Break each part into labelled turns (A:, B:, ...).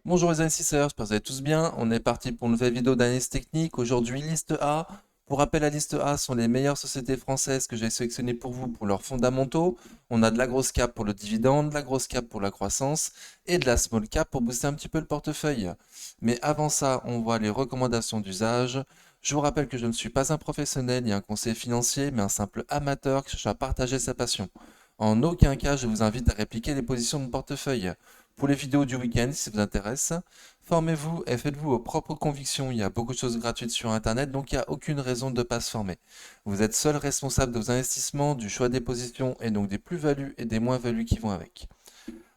A: Bonjour les investisseurs, j'espère que vous allez tous bien. On est parti pour une nouvelle vidéo d'analyse technique. Aujourd'hui, liste A. Pour rappel, la liste A sont les meilleures sociétés françaises que j'ai sélectionnées pour vous pour leurs fondamentaux. On a de la grosse cap pour le dividende, de la grosse cap pour la croissance et de la small cap pour booster un petit peu le portefeuille. Mais avant ça, on voit les recommandations d'usage. Je vous rappelle que je ne suis pas un professionnel ni un conseiller financier, mais un simple amateur qui cherche à partager sa passion. En aucun cas, je vous invite à répliquer les positions de mon portefeuille. Pour les vidéos du week-end, si ça vous intéresse, formez-vous et faites-vous vos propres convictions. Il y a beaucoup de choses gratuites sur Internet, donc il n'y a aucune raison de ne pas se former. Vous êtes seul responsable de vos investissements, du choix des positions et donc des plus-values et des moins-values qui vont avec.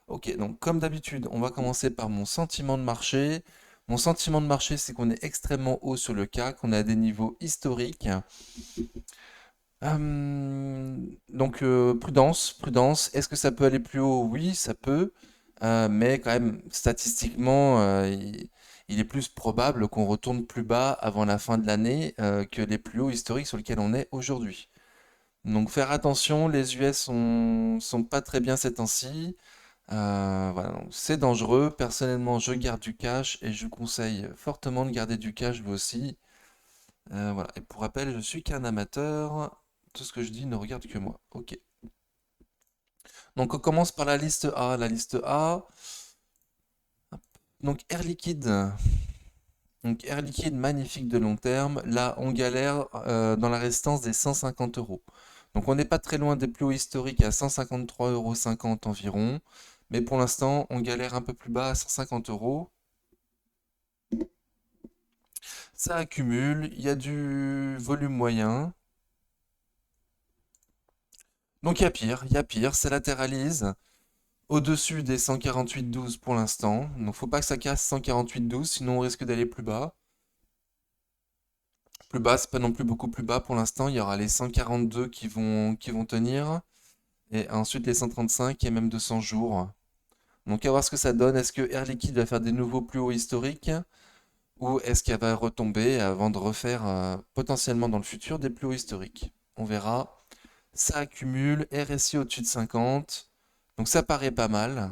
A: Ok, donc comme d'habitude, on va commencer par mon sentiment de marché. Mon sentiment de marché, c'est qu'on est extrêmement haut sur le CAC, qu'on a des niveaux historiques. Prudence, prudence. Est-ce que ça peut aller plus haut? Oui, ça peut. Mais quand même, statistiquement, il est plus probable qu'on retourne plus bas avant la fin de l'année que les plus hauts historiques sur lesquels on est aujourd'hui. Donc faire attention, les US sont pas très bien ces temps-ci. Voilà, donc c'est dangereux. Personnellement, je garde du cash et je vous conseille fortement de garder du cash vous aussi. Voilà. Et pour rappel, je suis qu'un amateur. Tout ce que je dis ne regarde que moi. Ok. Donc on commence par la liste A. La liste A. Donc Air Liquide. Donc Air Liquide, magnifique de long terme. Là, on galère dans la résistance des 150 euros. Donc on n'est pas très loin des plus hauts historiques à 153,50 € environ. Mais pour l'instant, on galère un peu plus bas à 150 euros. Ça accumule. Il y a du volume moyen. Donc il y a pire, ça latéralise. Au-dessus des 148,12 pour l'instant. Donc faut pas que ça casse 148,12, sinon on risque d'aller plus bas. Plus bas, c'est pas non plus beaucoup plus bas pour l'instant. Il y aura les 142 qui vont tenir. Et ensuite les 135 et même 200 jours. Donc à voir ce que ça donne. Est-ce que Air Liquide va faire des nouveaux plus hauts historiques? Ou est-ce qu'elle va retomber avant de refaire potentiellement dans le futur des plus hauts historiques? On verra. Ça accumule. RSI au-dessus de 50. Donc ça paraît pas mal.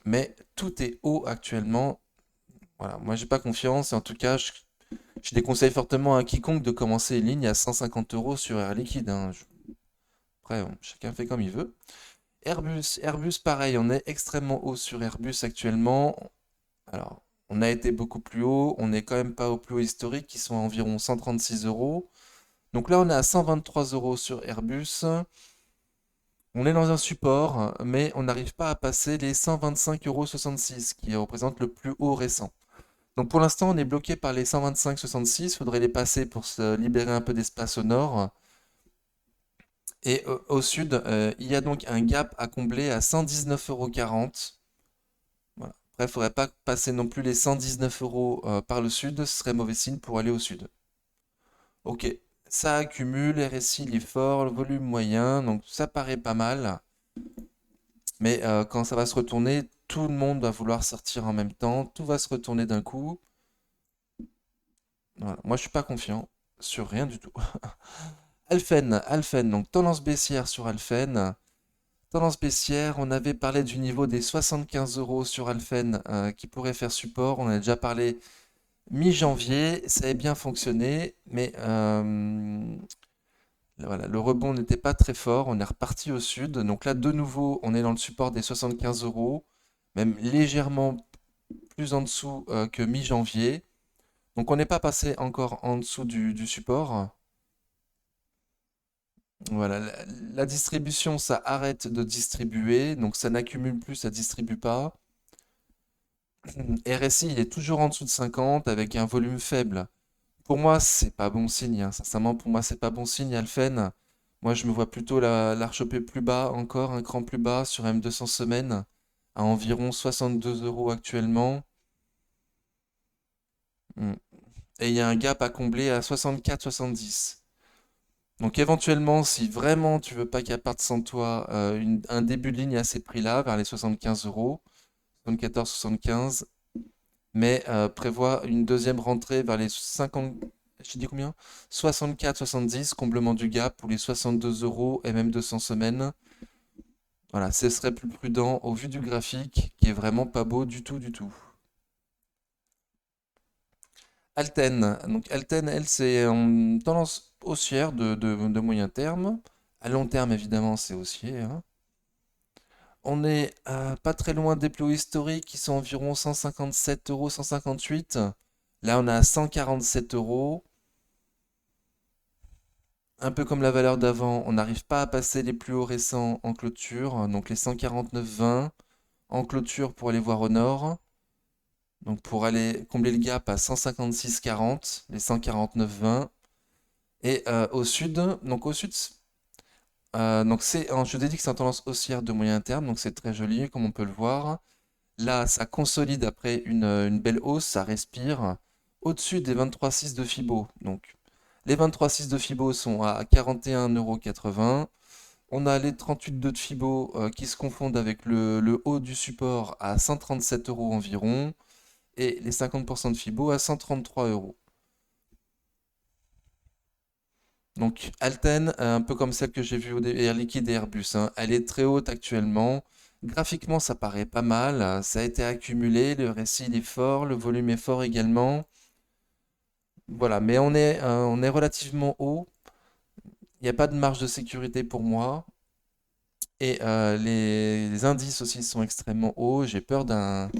A: Mais tout est haut actuellement. Voilà, moi j'ai pas confiance et en tout cas je déconseille fortement à quiconque de commencer une ligne à 150 euros sur Air Liquide, hein. Après, bon, chacun fait comme il veut. Airbus pareil, on est extrêmement haut sur Airbus actuellement. Alors, on a été beaucoup plus haut, on n'est quand même pas au plus haut historique qui sont à environ 136 euros. Donc là on est à 123 euros sur Airbus. On est dans un support, mais on n'arrive pas à passer les 125,66 € qui représentent le plus haut récent. Donc pour l'instant, on est bloqué par les 125,66. Il faudrait les passer pour se libérer un peu d'espace au nord. Et au sud, il y a donc un gap à combler à 119,40 €. Voilà. Après, il ne faudrait pas passer non plus les 119 euros par le sud. Ce serait mauvais signe pour aller au sud. Ok, ça accumule. RSI, il est fort. Le volume moyen. Donc ça paraît pas mal. Mais quand ça va se retourner, tout le monde va vouloir sortir en même temps. Tout va se retourner d'un coup. Voilà. Moi, je suis pas confiant sur rien du tout. Alphen, donc tendance baissière sur Alphen. Tendance baissière, on avait parlé du niveau des 75 euros sur Alphen qui pourrait faire support. On a déjà parlé mi-janvier, ça avait bien fonctionné, mais voilà, le rebond n'était pas très fort. On est reparti au sud. Donc là, de nouveau, on est dans le support des 75 euros, même légèrement plus en dessous que mi-janvier. Donc on n'est pas passé encore en dessous du support. Voilà, la distribution, ça arrête de distribuer, donc ça n'accumule plus, ça distribue pas. RSI, il est toujours en dessous de 50 avec un volume faible. Pour moi, c'est pas bon signe, hein. Sincèrement, pour moi, c'est pas bon signe, Alphen. Moi, je me vois plutôt la rechoper plus bas, encore un cran plus bas sur M200 semaines, à environ 62 euros actuellement. Hmm. Et il y a un gap à combler à 64,70. Donc éventuellement, si vraiment tu veux pas qu'elle parte sans toi, un début de ligne à ces prix-là, vers les 75 euros, 74, 75, mais prévoit une deuxième rentrée vers les 50, j'ai dit combien? 64, 70, comblement du gap, ou les 62 euros et même 200 semaines. Voilà, ce serait plus prudent au vu du graphique qui est vraiment pas beau du tout, du tout. Alten. Donc Alten, elle, c'est en tendance haussière de moyen terme. À long terme, évidemment, c'est haussier, hein. On est pas très loin des plus hauts historiques qui sont environ 157 euros, 158. Là, on est à 147 euros. Un peu comme la valeur d'avant, on n'arrive pas à passer les plus hauts récents en clôture, donc les 149,20 en clôture pour aller voir au nord. Donc pour aller combler le gap à 156,40, les 149,20. Et au sud, donc je t'ai dit que c'est en tendance haussière de moyen terme, donc c'est très joli comme on peut le voir. Là, ça consolide après une belle hausse, ça respire au-dessus des 23,6 de Fibo. Donc les 23,6 de Fibo sont à 41,80 €. On a les 38,2 de Fibo qui se confondent avec le haut du support à 137 euros environ et les 50% de Fibo à 133 euros. Donc Alten, un peu comme celle que j'ai vue au Air Liquide et Airbus, hein, elle est très haute actuellement. Graphiquement, ça paraît pas mal. Ça a été accumulé. Le récit il est fort. Le volume est fort également. Voilà, mais on est relativement haut. Il n'y a pas de marge de sécurité pour moi. Et les indices aussi sont extrêmement hauts. J'ai peur d'un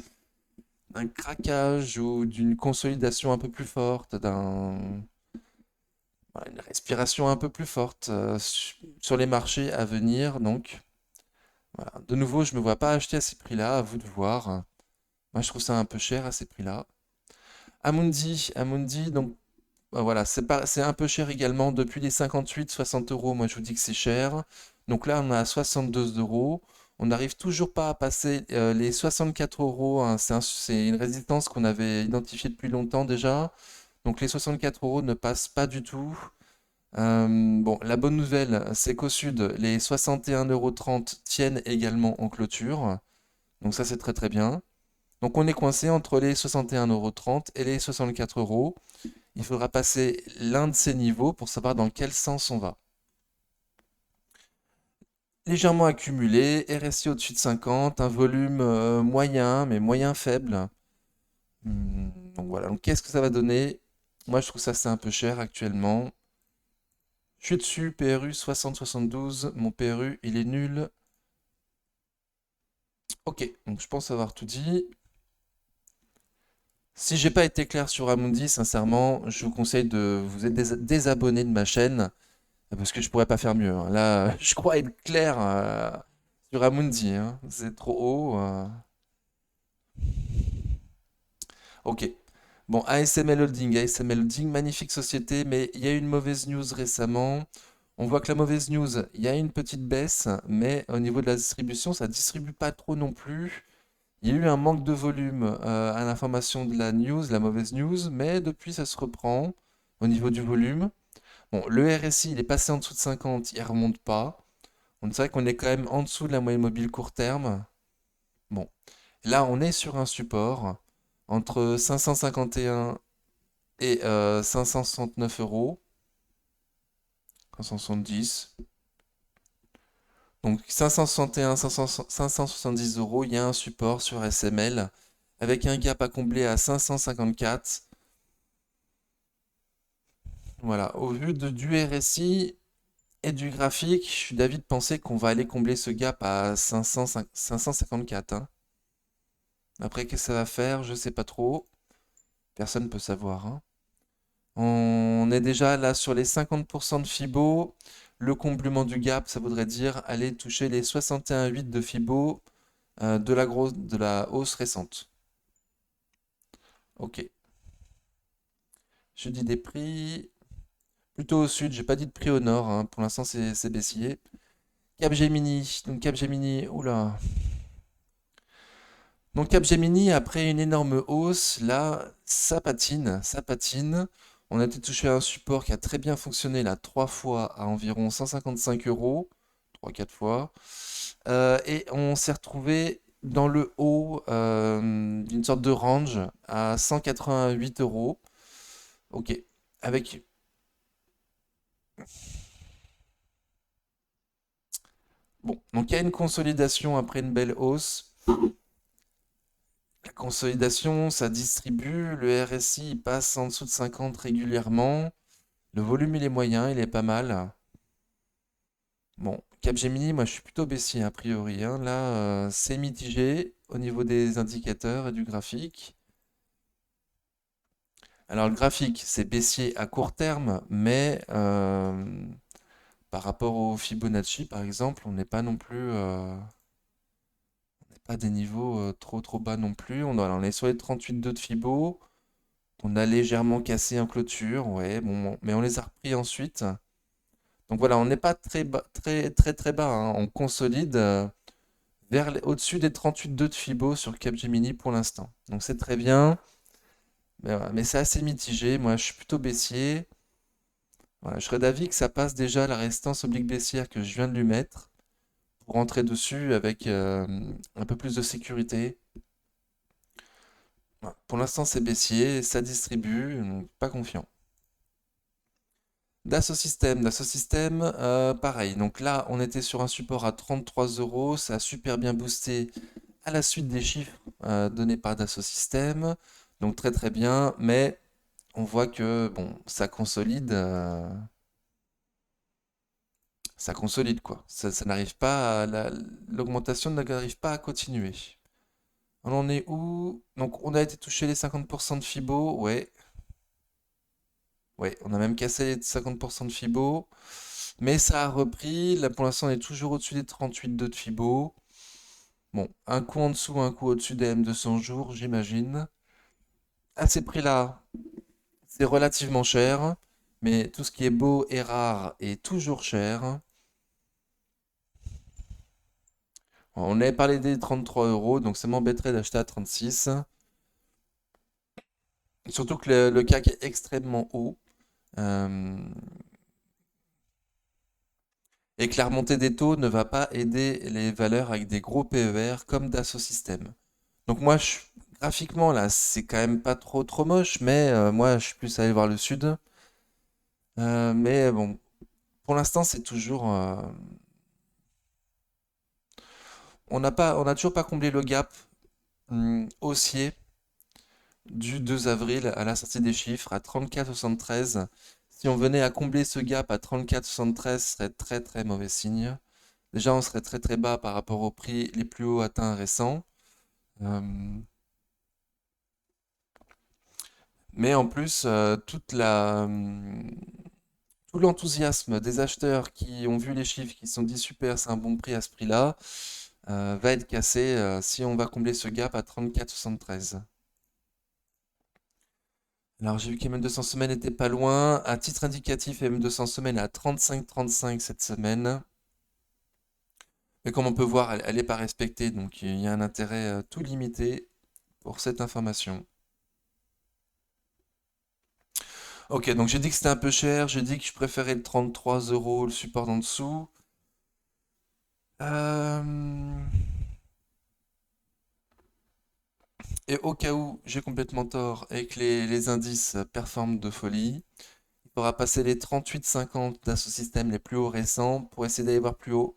A: craquage ou d'une consolidation un peu plus forte, voilà, une respiration un peu plus forte sur les marchés à venir. Donc, voilà. De nouveau, je ne me vois pas acheter à ces prix-là. À vous de voir. Moi, je trouve ça un peu cher à ces prix-là. Amundi, donc voilà, c'est un peu cher également. Depuis les 58, 60 euros, moi je vous dis que c'est cher. Donc là, on est à 62 euros. On n'arrive toujours pas à passer les 64 euros, hein. C'est une résistance qu'on avait identifiée depuis longtemps déjà. Donc les 64 euros ne passent pas du tout. Bon, la bonne nouvelle, c'est qu'au sud, les 61,30 € tiennent également en clôture. Donc ça, c'est très très bien. Donc on est coincé entre les 61,30 € et les 64 euros. Il faudra passer l'un de ces niveaux pour savoir dans quel sens on va. Légèrement accumulé, RSI au-dessus de 50, un volume moyen, mais moyen faible. Donc voilà, donc qu'est-ce que ça va donner? Moi je trouve ça c'est un peu cher actuellement. Je suis dessus, PRU 60-72, mon PRU il est nul. Ok, donc je pense avoir tout dit. Si j'ai pas été clair sur Amundi, sincèrement, je vous conseille de vous être désabonner de ma chaîne. Parce que je pourrais pas faire mieux, hein. Là, je crois être clair sur Amundi, hein. C'est trop haut. Ok. Bon, ASML Holding. ASML Holding, magnifique société, mais il y a eu une mauvaise news récemment. On voit que la mauvaise news, il y a une petite baisse, mais au niveau de la distribution, ça distribue pas trop non plus. Il y a eu un manque de volume à l'information de la news, la mauvaise news, mais depuis, ça se reprend au niveau du volume. Bon, le RSI, il est passé en dessous de 50, il remonte pas. On dirait qu'on est quand même en dessous de la moyenne mobile court terme. Bon, là on est sur un support entre 551 et 569 euros, 570. Donc 561, 500 570 euros, il y a un support sur SML avec un gap à combler à 554. Voilà, au vu du RSI et du graphique, je suis d'avis de penser qu'on va aller combler ce gap à 554, hein. Après, qu'est-ce que ça va faire? Je sais pas trop. Personne ne peut savoir, hein. On est déjà là sur les 50% de Fibo. Le comblement du gap, ça voudrait dire aller toucher les 61,8 de Fibo de la hausse récente. Ok. Je dis des prix plutôt au sud. J'ai pas dit de prix au nord, hein. Pour l'instant, c'est baissier. Capgemini. Donc Capgemini, oula. Donc Capgemini, après une énorme hausse, là, ça patine, ça patine. On a été touché à un support qui a très bien fonctionné là 3 fois à environ 155 euros, 3-4 fois. Et on s'est retrouvé dans le haut d'une sorte de range à 188 euros. Ok. Avec. Bon, donc il y a une consolidation après une belle hausse. La consolidation, ça distribue. Le RSI il passe en dessous de 50 régulièrement. Le volume, il est moyen, il est pas mal. Bon, Capgemini, moi je suis plutôt baissier a priori, hein. Là, c'est mitigé au niveau des indicateurs et du graphique. Alors le graphique, c'est baissier à court terme, mais par rapport au Fibonacci, par exemple, on n'est pas non plus, on n'est pas à des niveaux trop trop bas non plus. On est sur les 38,2 de Fibo. On a légèrement cassé en clôture, ouais, bon, mais on les a repris ensuite. Donc voilà, on n'est pas très bas, très très très bas, hein. On consolide au-dessus des 38,2 de Fibo sur Capgemini pour l'instant. Donc c'est très bien, mais, voilà, mais c'est assez mitigé. Moi, je suis plutôt baissier. Voilà, je serais d'avis que ça passe déjà la résistance oblique baissière que je viens de lui mettre pour rentrer dessus avec un peu plus de sécurité. Voilà, pour l'instant, c'est baissier, ça distribue, donc pas confiant. Dassault Systèmes, pareil. Donc là, on était sur un support à 33 euros. Ça a super bien boosté à la suite des chiffres donnés par Dassault Systèmes. Donc très très bien. Mais on voit que bon, ça consolide quoi. Ça n'arrive pas l'augmentation n'arrive pas à continuer. On en est où? Donc on a été touché les 50% de Fibo. Ouais, ouais, on a même cassé les 50% de Fibo. Mais ça a repris. Là, pour l'instant, on est toujours au-dessus des 38,2 de Fibo. Bon, un coup en dessous, un coup au-dessus des M200 jours, j'imagine. À ces prix-là, c'est relativement cher. Mais tout ce qui est beau et rare est toujours cher. On avait parlé des 33 euros, donc ça m'embêterait d'acheter à 36. Surtout que le CAC est extrêmement haut. Euh, et que la remontée des taux ne va pas aider les valeurs avec des gros PER comme Dassault Systèmes. Donc moi, graphiquement, là, c'est quand même pas trop trop moche, mais moi, je suis plus allé voir le sud. Mais bon, pour l'instant, c'est toujours... on n'a toujours pas comblé le gap haussier du 2 avril à la sortie des chiffres à 34,73. Si on venait à combler ce gap à 34,73, ce serait très très mauvais signe. Déjà, on serait très très bas par rapport aux prix les plus hauts atteints récents. Euh, mais en plus, tout l'enthousiasme des acheteurs qui ont vu les chiffres, qui se sont dit super, c'est un bon prix à ce prix-là, va être cassé si on va combler ce gap à 34,73. Alors j'ai vu que M200 semaines n'était pas loin. À titre indicatif, M200 semaines est à 35,35 cette semaine. Mais comme on peut voir, elle n'est pas respectée, donc il y a un intérêt tout limité pour cette information. Ok, donc j'ai dit que c'était un peu cher, j'ai dit que je préférais le 33 euros, le support en dessous. Euh, Et au cas où j'ai complètement tort et que les indices performent de folie, il faudra passer les 38,50 d'Asso System les plus hauts récents pour essayer d'aller voir plus haut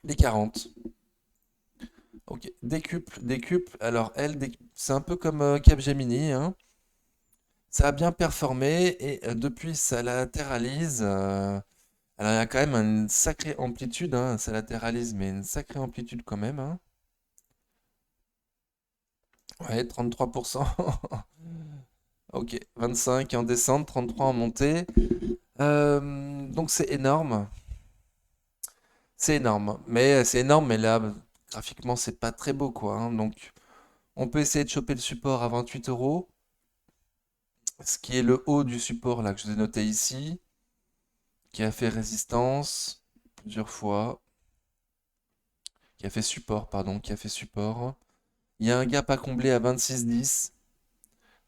A: les 40. Ok, décuple, décuple. Alors elle, c'est un peu comme Capgemini, hein. Ça a bien performé et depuis ça latéralise. Alors il y a quand même une sacrée amplitude, hein. Ça latéralise, mais une sacrée amplitude quand même, hein. Ouais, 33%. Ok, 25 en descente, 33 en montée. Donc c'est énorme. C'est énorme. Mais c'est énorme, mais là, graphiquement, c'est pas très beau, quoi, hein. Donc on peut essayer de choper le support à 28 euros, ce qui est le haut du support là que je vous ai noté ici, qui a fait résistance plusieurs fois, qui a fait support, pardon, qui a fait support. Il y a un gap à combler à 26,10.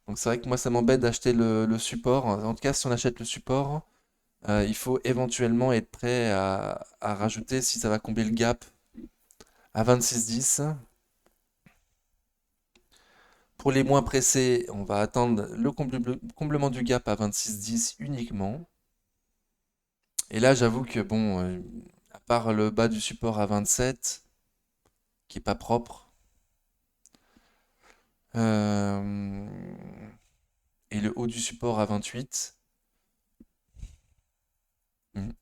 A: Donc c'est vrai que moi ça m'embête d'acheter le support. En tout cas, si on achète le support, il faut éventuellement être prêt à rajouter si ça va combler le gap à 26,10. Pour les moins pressés, on va attendre le comblement du gap à 26,10 uniquement. Et là, j'avoue que bon, part le bas du support à 27, qui est pas propre. Euh, et le haut du support à 28. Mhm.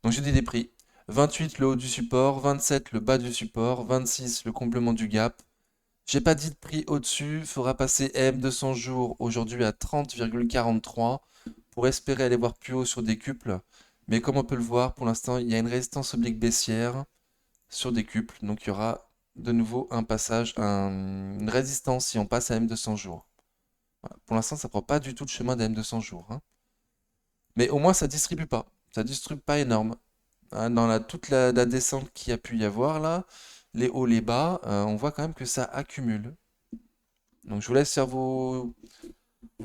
A: Donc j'ai dit les prix. 28 le haut du support, 27 le bas du support, 26 le comblement du gap. J'ai pas dit de prix au-dessus, faudra passer M200 jours aujourd'hui à 30,43 pour espérer aller voir plus haut sur des cuples. Mais comme on peut le voir, pour l'instant, il y a une résistance oblique baissière sur des cuples. Donc il y aura de nouveau un passage, une résistance si on passe à M200 jours. Voilà. Pour l'instant, ça prend pas du tout le chemin des M200 jours, hein. Mais au moins, ça distribue pas. Ça distribue pas énorme. Hein, dans toute la descente qu'il y a pu y avoir là, les hauts, les bas, on voit quand même que ça accumule. Donc je vous laisse faire vos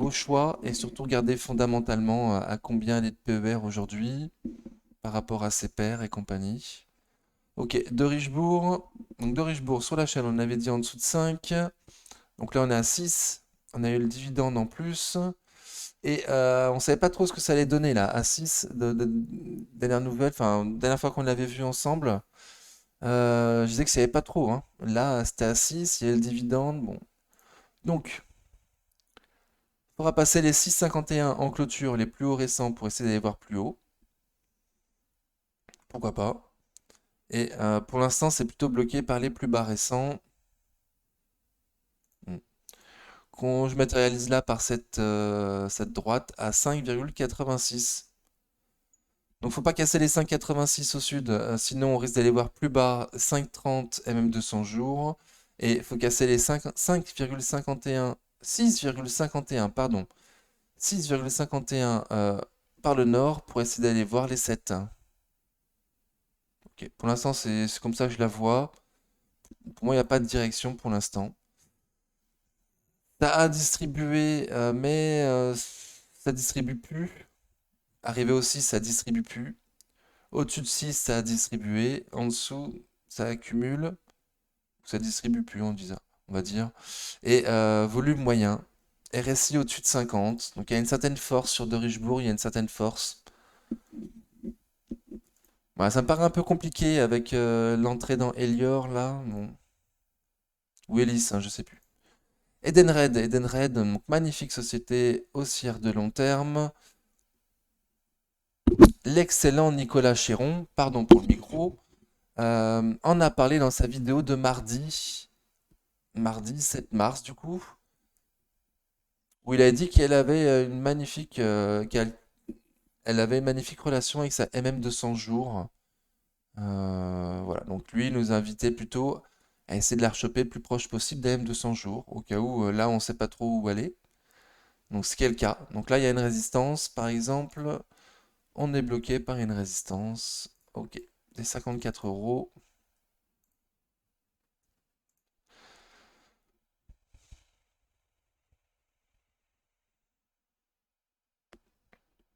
A: choix et surtout regarder fondamentalement à combien elle est de PER aujourd'hui par rapport à ses pairs et compagnie. Ok, de Richebourg. Donc de Richebourg sur la chaîne, on avait dit en dessous de 5. Donc là on est à 6. On a eu le dividende en plus. Et on savait pas trop ce que ça allait donner là, à 6 dernière nouvelle, enfin dernière fois qu'on l'avait vu ensemble. Je disais que ça savais pas trop, hein. Là c'était à 6, il y a le dividende. Bon. Donc, il faudra passer les 6,51 en clôture, les plus hauts récents pour essayer d'aller voir plus haut. Pourquoi pas. Et pour l'instant, c'est plutôt bloqué par les plus bas récents. Hmm. Je matérialise là par cette droite à 5,86. Donc faut pas casser les 5,86 au sud, sinon on risque d'aller voir plus bas 5,30 et même 200 jours. Et il faut casser les 5,51, 6,51, pardon, 6,51 par le nord pour essayer d'aller voir les 7. Ok, pour l'instant c'est comme ça que je la vois. Pour moi il n'y a pas de direction pour l'instant. Ça a distribué, mais ça distribue plus. Arrivé au 6, ça distribue plus. Au-dessus de 6, ça a distribué. En dessous, ça accumule. Ça distribue plus, on va dire. Et volume moyen. RSI au-dessus de 50. Donc il y a une certaine force sur De Richebourg, il y a une certaine force. Voilà, ça me paraît un peu compliqué avec l'entrée dans Elior là. Bon. Ou Elis, hein, je sais plus. Edenred, donc magnifique société haussière de long terme. L'excellent Nicolas Chéron, pardon pour le micro, en a parlé dans sa vidéo de mardi 7 mars du coup, où il a dit qu'elle avait elle avait une magnifique relation avec sa MM de 100 jours. Voilà, donc lui il nous a invité plutôt à essayer de la rechoper le plus proche possible d'AM de 100 jours, au cas où là on sait pas trop où aller. Donc ce qui est le cas. Donc là il y a une résistance, par exemple, on est bloqué par une résistance. Ok, des 54 euros.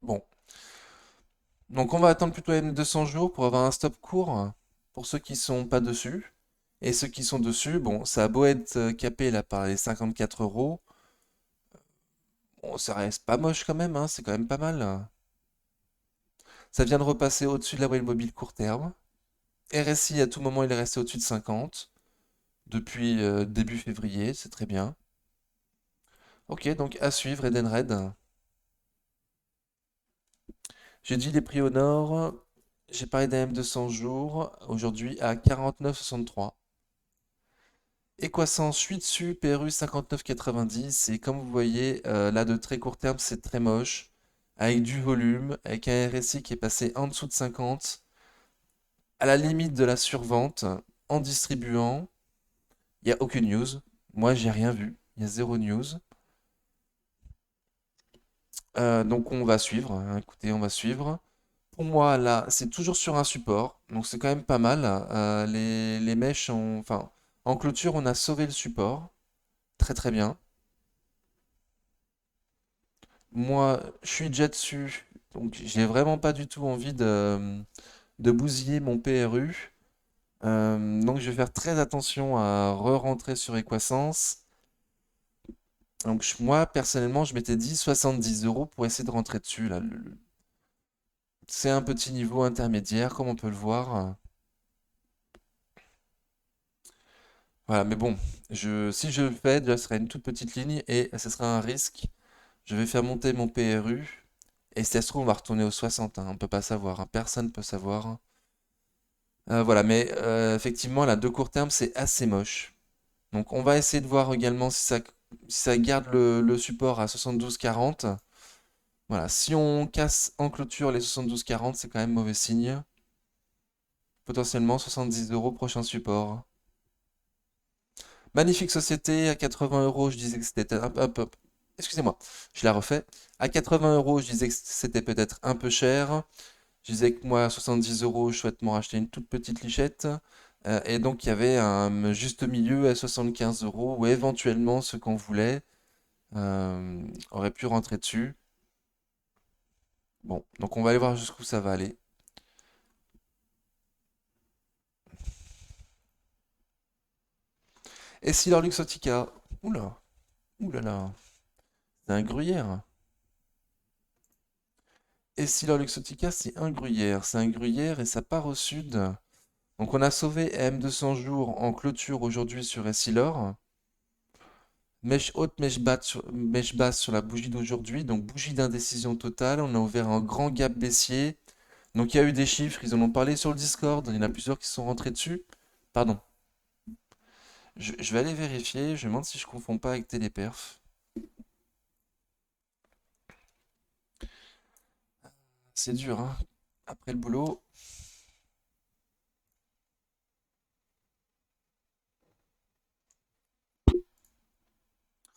A: Bon, donc on va attendre plutôt M 200 jours pour avoir un stop court pour ceux qui sont pas dessus. Et ceux qui sont dessus, bon, ça a beau être capé là par les 54 euros. Bon, ça reste pas moche quand même, hein, c'est quand même pas mal. Ça vient de repasser au-dessus de la moyenne mobile court terme. RSI à tout moment il est resté au-dessus de 50 depuis début février, c'est très bien. Ok, donc à suivre Edenred. J'ai dit les prix au nord. J'ai parlé d'un M200 jours, aujourd'hui à 49,63. Et quoi s'en suit dessus, PRU 59,90. Et comme vous voyez, là de très court terme, c'est très moche. Avec du volume, avec un RSI qui est passé en dessous de 50, à la limite de la survente, en distribuant. Il n'y a aucune news. Moi, j'ai rien vu. Il y a zéro news. Donc on va suivre, hein. Écoutez, on va suivre. Pour moi, là, c'est toujours sur un support, donc c'est quand même pas mal. Les mèches, enfin, en clôture, on a sauvé le support. Très très bien. Moi, je suis déjà dessus, donc j'ai vraiment pas du tout envie de bousiller mon PRU. Donc je vais faire très attention à re-rentrer sur Equasens. Donc moi, personnellement, je m'étais dit 70 euros pour essayer de rentrer dessus. Là. C'est un petit niveau intermédiaire, comme on peut le voir. Voilà, mais bon, si je le fais, déjà, ce sera une toute petite ligne et ce sera un risque. Je vais faire monter mon PRU et si ça se trouve, on va retourner aux 60, hein, on peut pas savoir, hein, personne peut savoir. Voilà, mais effectivement, là, de court terme, c'est assez moche. Donc, on va essayer de voir également si ça garde le support à 72,40. Voilà, si on casse en clôture les 72,40, c'est quand même mauvais signe. Potentiellement 70 euros prochain support. Magnifique société, à 80 euros, je disais que c'était excusez-moi, je la refais. À 80 euros, je disais que c'était peut-être un peu cher. Je disais que moi, à 70 euros, je souhaite m'en racheter une toute petite lichette. Et donc, il y avait un juste milieu à 75 euros où éventuellement ceux qu'on voulait auraient pu rentrer dessus. Bon, donc on va aller voir jusqu'où ça va aller. Et si leur Luxottica, oula, oulala, c'est un gruyère. Et si leur Luxottica, c'est un gruyère. C'est un gruyère et ça part au sud. Donc on a sauvé M200 jours en clôture aujourd'hui sur Essilor. Mèche haute, mèche basse sur la bougie d'aujourd'hui. Donc bougie d'indécision totale. On a ouvert un grand gap baissier. Donc il y a eu des chiffres, ils en ont parlé sur le Discord. Il y en a plusieurs qui sont rentrés dessus. Pardon. Je vais aller vérifier. Je me demande si je confonds pas avec Téléperf. C'est dur, hein. Après le boulot.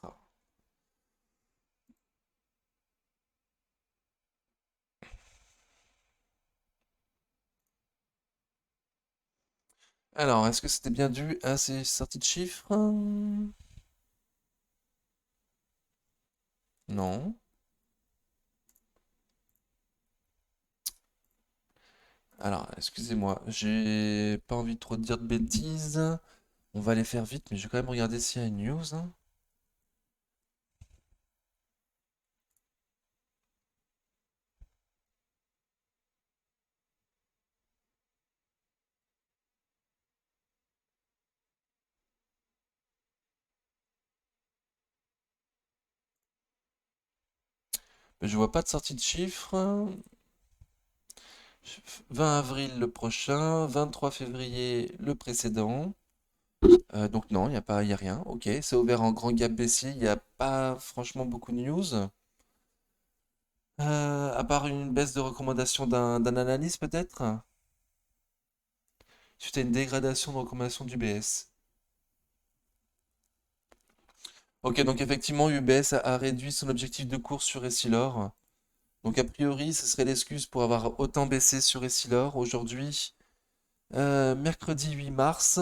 A: Ah. Alors, est-ce que c'était bien dû à ces sorties de chiffres? Non. Alors, excusez-moi, j'ai pas envie de trop dire de bêtises. On va les faire vite, mais je vais quand même regarder s'il y a une news, hein. Mais je vois pas de sortie de chiffres. 20 avril le prochain, 23 février le précédent. Donc non, il n'y a pas, il y a rien. Ok, c'est ouvert en grand gap baissier. Il n'y a pas franchement beaucoup de news. À part une baisse de recommandation d'un analyste peut-être? Suite à une dégradation de recommandation d'UBS. Ok, donc effectivement, UBS a réduit son objectif de course sur Essilor. Donc a priori, ce serait l'excuse pour avoir autant baissé sur Essilor aujourd'hui. Mercredi 8 mars.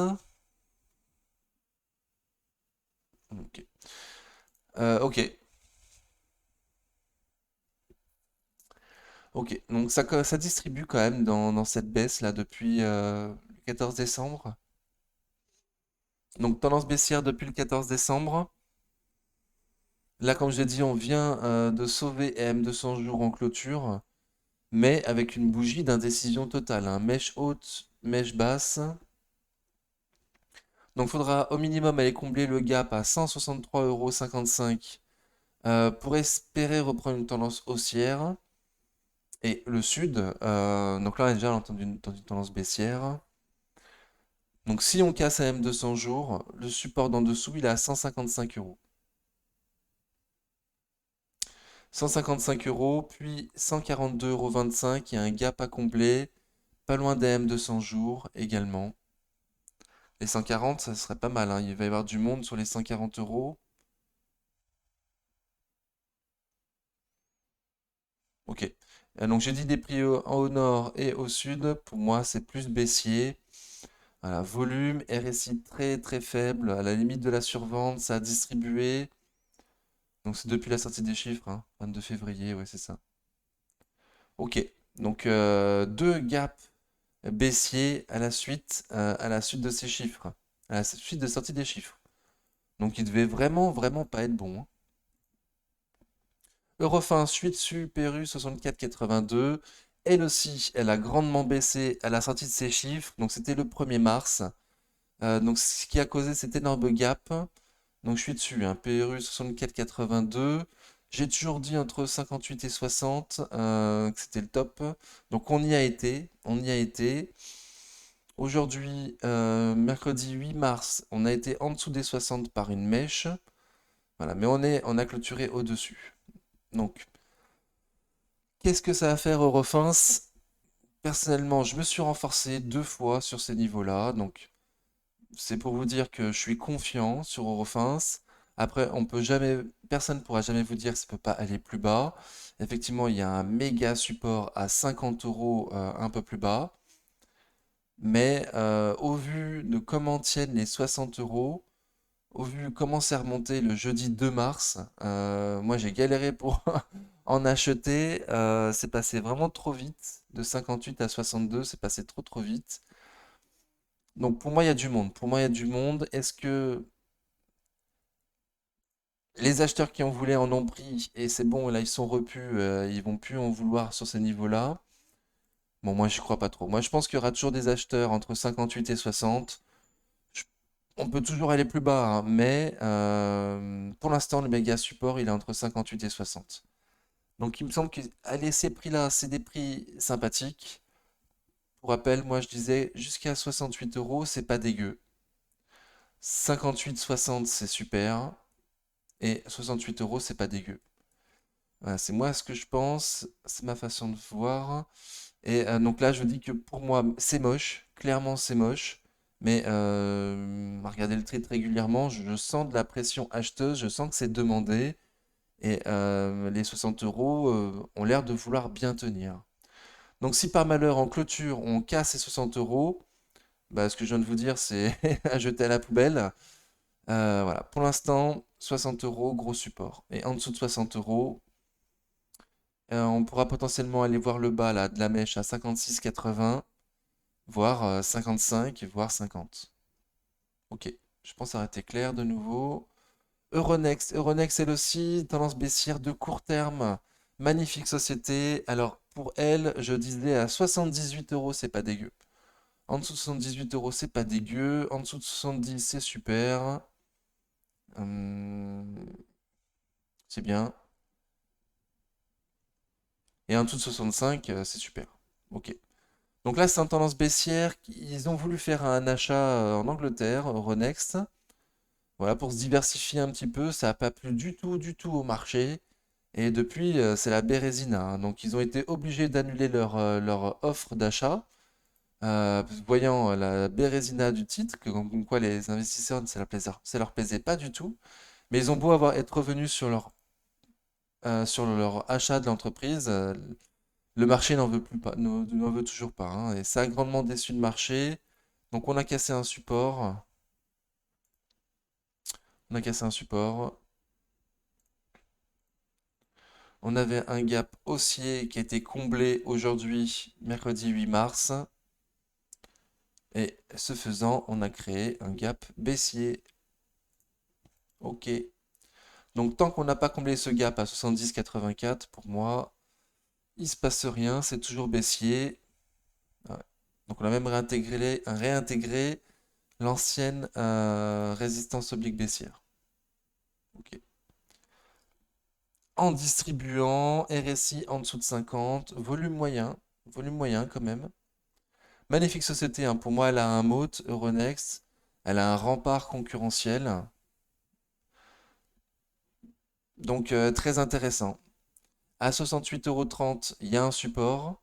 A: Ok. Ok. Ok. Donc ça distribue quand même dans cette baisse là depuis le 14 décembre. Donc tendance baissière depuis le 14 décembre. Là, comme je l'ai dit, on vient de sauver M200 jours en clôture, mais avec une bougie d'indécision totale, hein. Mèche haute, mèche basse. Donc, il faudra au minimum aller combler le gap à 163,55 € pour espérer reprendre une tendance haussière. Et le sud, donc là, on est déjà dans une tendance baissière. Donc, si on casse à M200 jours, le support d'en dessous, il est à 155 euros. 155 euros, puis 142,25 €. Il y a un gap à combler. Pas loin des M200 jours également. Les 140, ça serait pas mal, hein. Il va y avoir du monde sur les 140 euros. Ok. Donc j'ai dit des prix au nord et au sud. Pour moi, c'est plus baissier. Voilà, volume, RSI très très faible, à la limite de la survente, ça a distribué. Donc c'est depuis la sortie des chiffres, hein, 22 février, ouais, c'est ça. Ok. Donc deux gaps baissiers à la suite de ces chiffres, à la suite de sortie des chiffres. Donc il devait vraiment vraiment pas être bon, hein. Eurofin suite Super U 64,82. Elle aussi, elle a grandement baissé à la sortie de ses chiffres. Donc c'était le 1er mars. Donc ce qui a causé cet énorme gap, donc je suis dessus, hein, PRU 64,82. J'ai toujours dit entre 58 et 60 que c'était le top. Donc on y a été, on y a été. Aujourd'hui, mercredi 8 mars, on a été en dessous des 60 par une mèche. Voilà, mais on a clôturé au-dessus. Donc, qu'est-ce que ça va faire Eurofins? Personnellement, je me suis renforcé 2 fois sur ces niveaux-là. Donc, c'est pour vous dire que je suis confiant sur Eurofins. Après, on peut jamais, personne ne pourra jamais vous dire que ça peut pas aller plus bas. Effectivement, il y a un méga support à 50 euros un peu plus bas. Mais au vu de comment tiennent les 60 euros, au vu comment c'est remonté le jeudi 2 mars, moi j'ai galéré pour en acheter. C'est passé vraiment trop vite. De 58 à 62, c'est passé trop trop vite. Donc pour moi, il y a du monde. Pour moi, il y a du monde. Est-ce que les acheteurs qui en voulaient en ont pris et c'est bon, là ils sont repus, ils vont plus en vouloir sur ces niveaux-là? Bon, moi j'y crois pas trop. Moi je pense qu'il y aura toujours des acheteurs entre 58 et 60. Je- On peut toujours aller plus bas, hein, mais pour l'instant le méga support il est entre 58 et 60. Donc il me semble que allez, ces prix-là, c'est des prix sympathiques. Pour rappel, moi je disais jusqu'à 68 euros, c'est pas dégueu. 58-60, c'est super. Et 68 euros, c'est pas dégueu. Voilà, c'est moi ce que je pense, c'est ma façon de voir. Et donc là, je dis que pour moi, c'est moche. Clairement, c'est moche. Mais regardez le trade régulièrement, je sens de la pression acheteuse, je sens que c'est demandé. Et les 60 euros ont l'air de vouloir bien tenir. Donc si par malheur en clôture on casse ces 60 euros, bah, ce que je viens de vous dire c'est à jeter à la poubelle. Voilà, pour l'instant 60 euros gros support. Et en dessous de 60 euros, on pourra potentiellement aller voir le bas là, de la mèche à 56,80, voire 55, voire 50. Ok, je pense que ça aurait été clair de nouveau. Euronext elle aussi, tendance baissière de court terme. Magnifique société. Alors pour elle, je disais à 78 euros, c'est pas dégueu. En dessous de 78 euros, c'est pas dégueu. En dessous de 70, c'est super. Hum, c'est bien. Et en dessous de 65, c'est super. Ok. Donc là, c'est en tendance baissière. Ils ont voulu faire un achat en Angleterre, Euronext. Voilà, pour se diversifier un petit peu. Ça n'a pas plu du tout au marché. Et depuis, c'est la bérésina, hein. Donc ils ont été obligés d'annuler leur offre d'achat. Voyant la bérésina du titre, comme quoi les investisseurs, ça leur plaisait pas du tout. Mais ils ont beau être revenus sur leur achat de l'entreprise, le marché n'en veut plus pas, n'en veut toujours pas, hein. Et ça a grandement déçu le marché. Donc on a cassé un support. On a cassé un support. On avait un gap haussier qui a été comblé aujourd'hui, mercredi 8 mars. Et ce faisant, on a créé un gap baissier. Ok. Donc tant qu'on n'a pas comblé ce gap à 70,84, pour moi, il se passe rien, c'est toujours baissier. Ouais. Donc on a même réintégré l'ancienne résistance oblique baissière. Ok. En distribuant, RSI en dessous de 50, volume moyen quand même. Magnifique société, hein. Pour moi, elle a un moat, Euronext, elle a un rempart concurrentiel. Donc très intéressant. À 68,30 €, il y a un support.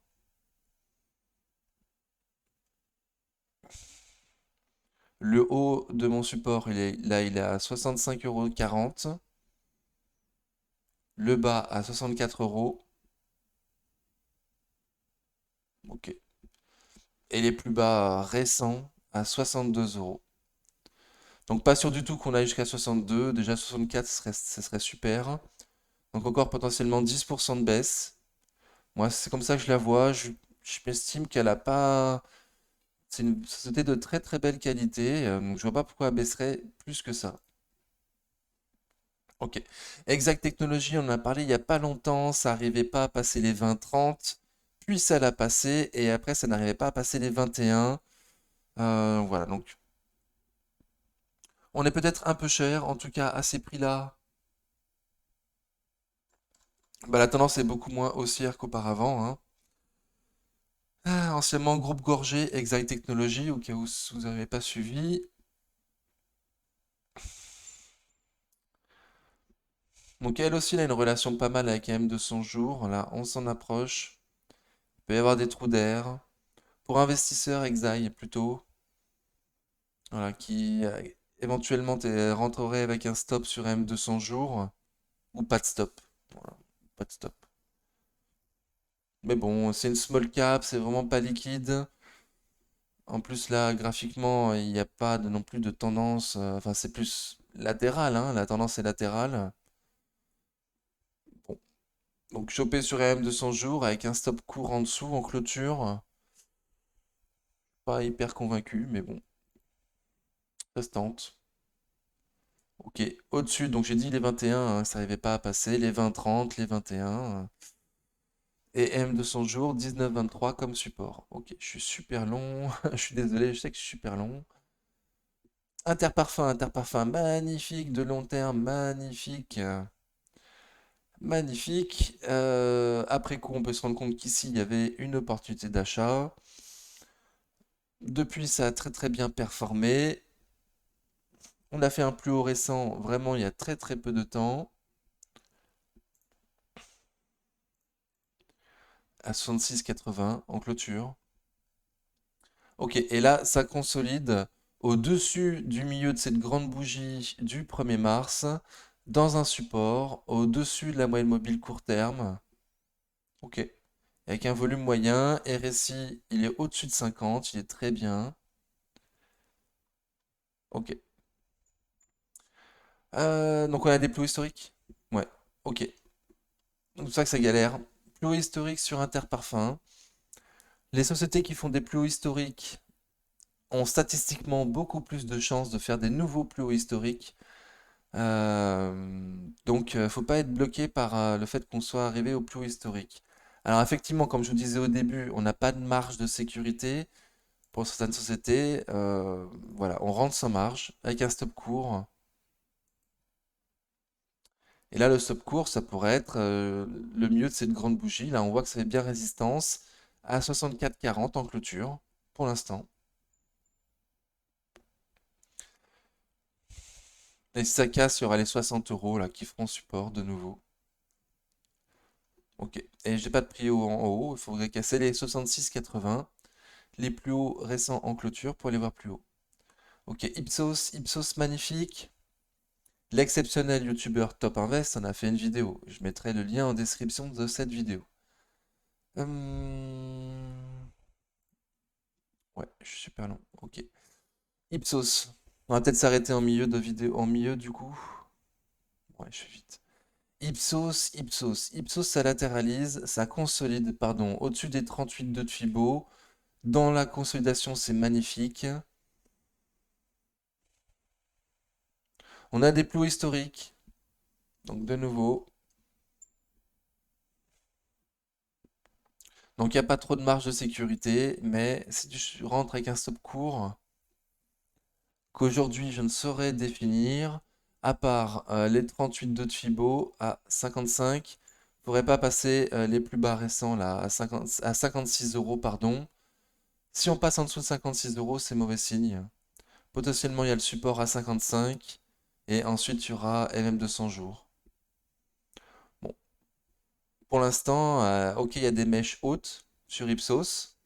A: Le haut de mon support, il est à 65,40 €. Le bas à 64 euros. Ok. Et les plus bas récents à 62 euros. Donc pas sûr du tout qu'on aille jusqu'à 62. Déjà 64, ce serait super. Donc encore potentiellement 10% de baisse. Moi, c'est comme ça que je la vois. Je m'estime qu'elle a pas. C'est une société de très très belle qualité. Donc je vois pas pourquoi elle baisserait plus que ça. Ok. Exact Technologies, on en a parlé il n'y a pas longtemps, ça n'arrivait pas à passer les 20-30, puis ça l'a passé, et après ça n'arrivait pas à passer les 21. Voilà, donc On est peut-être un peu cher, en tout cas à ces prix-là. Bah, la tendance est beaucoup moins haussière qu'auparavant, hein. Anciennement groupe Gorgé, Exact Technologies, au cas où vous n'avez pas suivi. Donc elle aussi, elle a une relation pas mal avec AM de son jour. Là, on s'en approche. Il peut y avoir des trous d'air. Pour investisseurs, Exail plutôt. Voilà, qui éventuellement rentrerait avec un stop sur AM 200 jours. Ou pas de stop. Voilà, pas de stop. Mais bon, c'est une small cap, c'est vraiment pas liquide. En plus, là, graphiquement, il n'y a pas non plus de tendance. Enfin, c'est plus latéral, hein. La tendance est latérale. Bon. Donc, choper sur AM 200 jours avec un stop court en dessous en clôture. Pas hyper convaincu, mais bon, ça se tente. Ok, au-dessus, donc j'ai dit les 21, hein, ça n'arrivait pas à passer. Les 20-30, les 21. Et M 200 jours, 19-23 comme support. Ok, je suis super long. Je suis désolé, je sais que je suis super long. Interparfum, Interparfum, magnifique, de long terme, magnifique. Magnifique. Après coup, on peut se rendre compte qu'ici, il y avait une opportunité d'achat. Depuis, ça a très très bien performé. On a fait un plus haut récent, vraiment, il y a très très peu de temps, à 66,80 en clôture. Ok, et là, ça consolide au-dessus du milieu de cette grande bougie du 1er mars, dans un support, au-dessus de la moyenne mobile court terme. Ok. Avec un volume moyen, RSI, il est au-dessus de 50, il est très bien. Ok. Donc on a des plus haut historiques? Ouais. Ok. Donc c'est ça que ça galère. Plus haut historique sur Interparfum. Les sociétés qui font des plus hauts historiques ont statistiquement beaucoup plus de chances de faire des nouveaux plus hauts historiques. Faut pas être bloqué par le fait qu'on soit arrivé au plus haut historique. Alors effectivement, comme je vous disais au début, on n'a pas de marge de sécurité pour certaines sociétés. Voilà, on rentre sans marge avec un stop court. Et là, le stop court, ça pourrait être le mieux de cette grande bougie. Là, on voit que ça fait bien résistance à 64,40 en clôture pour l'instant. Et si ça casse, il y aura les 60 euros là qui feront support de nouveau. Ok. Et j'ai pas de prix haut en haut. Il faudrait casser les 66,80, les plus hauts récents en clôture pour les voir plus haut. Ok. Ipsos, Ipsos magnifique. L'exceptionnel youtubeur Top Invest en a fait une vidéo. Je mettrai le lien en description de cette vidéo. Hum, Ouais, je suis super long. Ok. Ipsos. On va peut-être s'arrêter en milieu de vidéo. En milieu du coup. Ouais, je fais vite. Ipsos, Ipsos. Ipsos, ça latéralise, ça consolide, pardon, au-dessus des 38,2 de Fibo. Dans la consolidation, c'est magnifique. On a des plots historiques. Donc de nouveau. Donc il n'y a pas trop de marge de sécurité, mais si tu rentres avec un stop court, qu'aujourd'hui je ne saurais définir, à part les 38,2 de Fibo à 55, ne pourrait pas passer les plus bas récents là à 50 à 56 euros, pardon. Si on passe en dessous de 56 euros, c'est mauvais signe. Potentiellement, il y a le support à 55 et ensuite il y aura MM200 jours. Bon, pour l'instant, ok, il y a des mèches hautes sur Ipsos.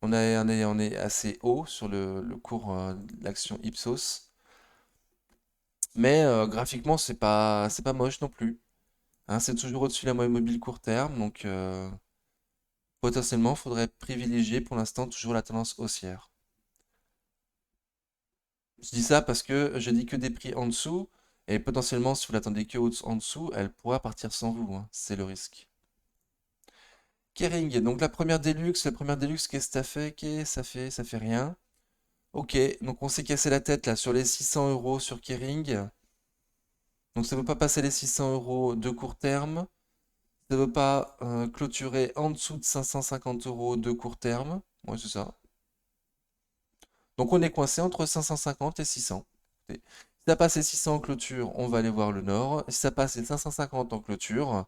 A: On est assez haut sur le cours de l'action Ipsos. Mais graphiquement, c'est pas moche non plus. Hein, c'est toujours au-dessus de la moyenne mobile court terme. Donc potentiellement, il faudrait privilégier pour l'instant toujours la tendance haussière. Je dis ça parce que je dis que des prix en dessous. Et potentiellement, si vous l'attendez que en dessous, elle pourra partir sans vous, hein. C'est le risque. Kering, donc la première Deluxe, qu'est-ce que ça fait? Ça fait rien. Ok, donc on s'est cassé la tête là sur les 600 euros sur Kering. Donc ça ne veut pas passer les 600 euros de court terme. Ça ne veut pas clôturer en dessous de 550 euros de court terme. Ouais, c'est ça. Donc on est coincé entre 550 et 600. Si ça passe les 600 en clôture, on va aller voir le nord. Si ça passe les 550 en clôture,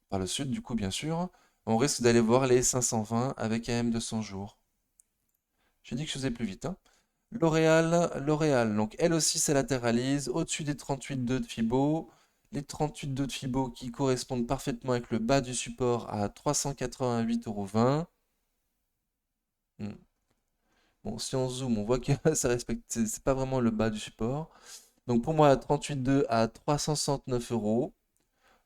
A: par le sud, du coup, bien sûr, on risque d'aller voir les 520 avec AM de 100 jours. J'ai dit que je faisais plus vite, hein. L'Oréal, donc elle aussi se latéralise au-dessus des 38,2 de Fibo. Les 38,2 de Fibo qui correspondent parfaitement avec le bas du support à 388,20 €. Bon, si on zoome, on voit que ça respecte, c'est pas vraiment le bas du support. Donc pour moi, 38,2 à 369 euros.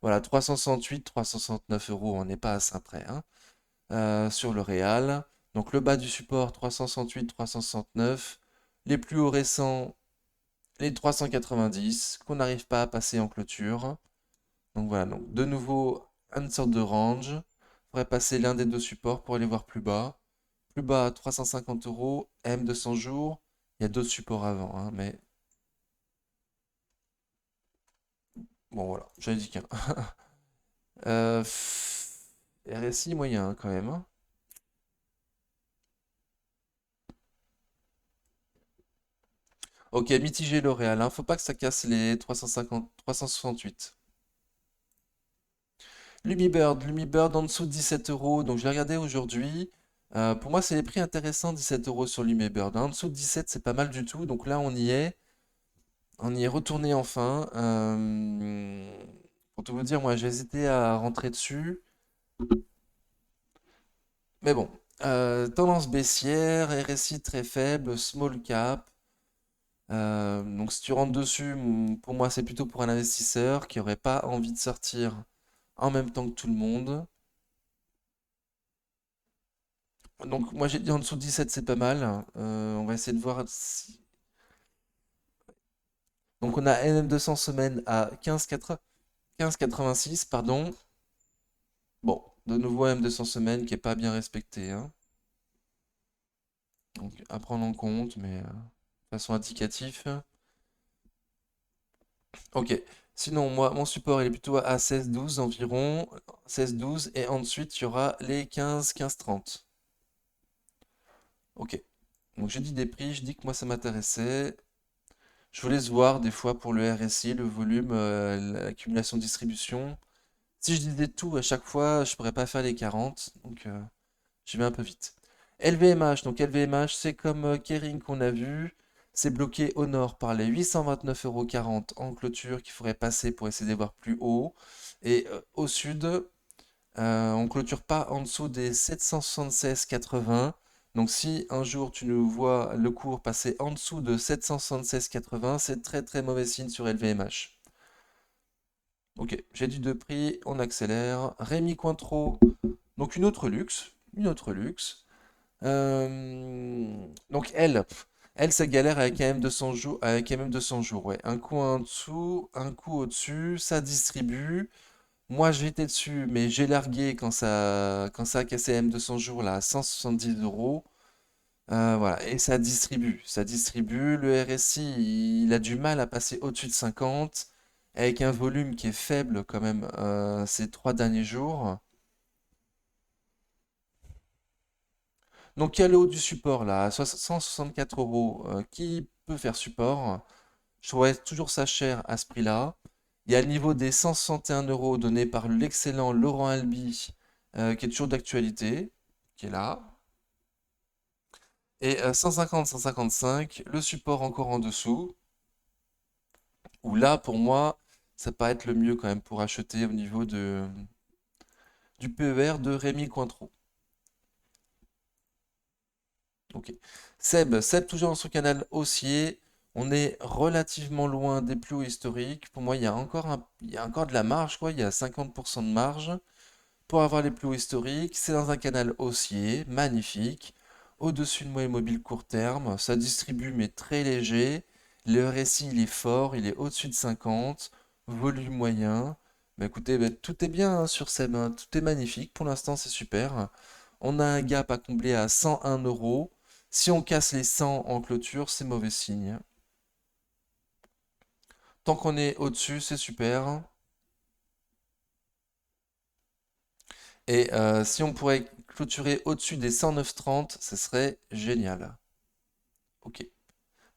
A: Voilà, 368, 369 euros, on n'est pas à ça près, hein. Sur le Real. Donc le bas du support 368, 369. Les plus hauts récents, les 390, qu'on n'arrive pas à passer en clôture. Donc voilà, donc de nouveau, une sorte de range. On pourrait passer l'un des deux supports pour aller voir plus bas. Plus bas, 350 euros, M200 jours. Il y a d'autres supports avant, hein, mais bon voilà, j'avais dit qu'un. Euh, RSI moyen hein, quand même, hein. Ok, mitigé L'Oréal, hein. Faut pas que ça casse les 350, 368. Lumibird en dessous de 17 euros. Donc je l'ai regardé aujourd'hui. Pour moi, c'est les prix intéressants, 17 euros sur Lumibird, hein. En dessous de 17, c'est pas mal du tout. Donc là, on y est. On y est retourné enfin. Pour tout vous dire, moi, j'ai hésité à rentrer dessus. Mais bon, tendance baissière, RSI très faible, small cap. Donc si tu rentres dessus, pour moi c'est plutôt pour un investisseur qui aurait pas envie de sortir en même temps que tout le monde. Donc moi j'ai dit en dessous de 17 c'est pas mal. On va essayer de voir Donc on a NM200 semaine à 15,86 pardon. Bon, de nouveau M200 semaine qui est pas bien respecté, hein. Donc à prendre en compte, mais de façon indicative. Ok. Sinon, moi, mon support, il est plutôt à 16-12 environ. 16-12. Et ensuite, il y aura les 15-15-30. Ok. Donc, j'ai dit des prix. Je dis que moi, ça m'intéressait. Je voulais se voir des fois pour le RSI, le volume, l'accumulation distribution. Si je disais tout à chaque fois, je pourrais pas faire les 40. Donc, je vais un peu vite. LVMH. Donc, LVMH, c'est comme Kering qu'on a vu. C'est bloqué au nord par les 829,40 € en clôture qu'il faudrait passer pour essayer de voir plus haut. Et au sud, on clôture pas en dessous des 776,80. Donc si un jour tu nous vois le cours passer en dessous de 776,80, c'est très très mauvais signe sur LVMH. Ok, j'ai du deux prix, on accélère. Rémi Cointreau, donc une autre luxe. Donc elle, ça galère avec un M200 jours, avec un M200 jours, ouais. Un coup en dessous, un coup au-dessus, ça distribue. Moi, j'étais dessus, mais j'ai largué quand ça a cassé M200 jours là à 170 euros. Voilà, et ça distribue. Le RSI, il a du mal à passer au-dessus de 50, avec un volume qui est faible quand même ces 3 derniers jours. Donc, il y a le haut du support là, à 164 euros, qui peut faire support. Je trouverais toujours ça cher à ce prix-là. Il y a le niveau des 161 euros donné par l'excellent Laurent Albi, qui est toujours d'actualité, qui est là. Et 150, 155, le support encore en dessous, où là, pour moi, ça paraît être le mieux quand même pour acheter au niveau du PER de Rémi Cointreau. Ok. Seb toujours dans son canal haussier. On est relativement loin des plus hauts historiques. Pour moi, il y a encore de la marge, quoi. Il y a 50% de marge pour avoir les plus hauts historiques. C'est dans un canal haussier, magnifique. Au-dessus de moyenne mobile court terme. Ça distribue, mais très léger. Le RSI, il est fort. Il est au-dessus de 50. Volume moyen. Bah, écoutez, bah, tout est bien hein, sur Seb, hein. Tout est magnifique. Pour l'instant, c'est super. On a un gap à combler à 101 euros. Si on casse les 100 en clôture, c'est mauvais signe. Tant qu'on est au-dessus, c'est super. Et si on pourrait clôturer au-dessus des 109,30, ce serait génial. Ok.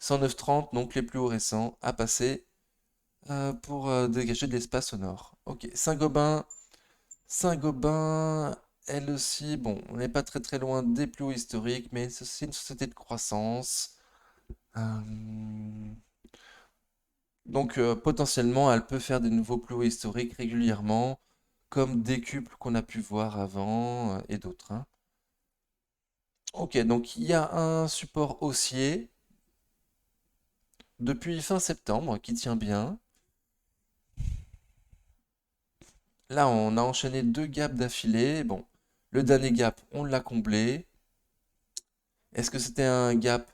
A: 109,30, donc les plus hauts récents, à passer pour dégager de l'espace sonore. Ok, Saint-Gobain. Saint-Gobain, elle aussi, bon, on n'est pas très très loin des plus hauts historiques, mais c'est une société de croissance. Euh, donc potentiellement, elle peut faire des nouveaux plus hauts historiques régulièrement, comme Décuple qu'on a pu voir avant et d'autres, hein. Ok, donc il y a un support haussier depuis fin septembre qui tient bien. Là, on a enchaîné deux gaps d'affilée. Bon, le dernier gap, on l'a comblé. Est-ce que c'était un gap?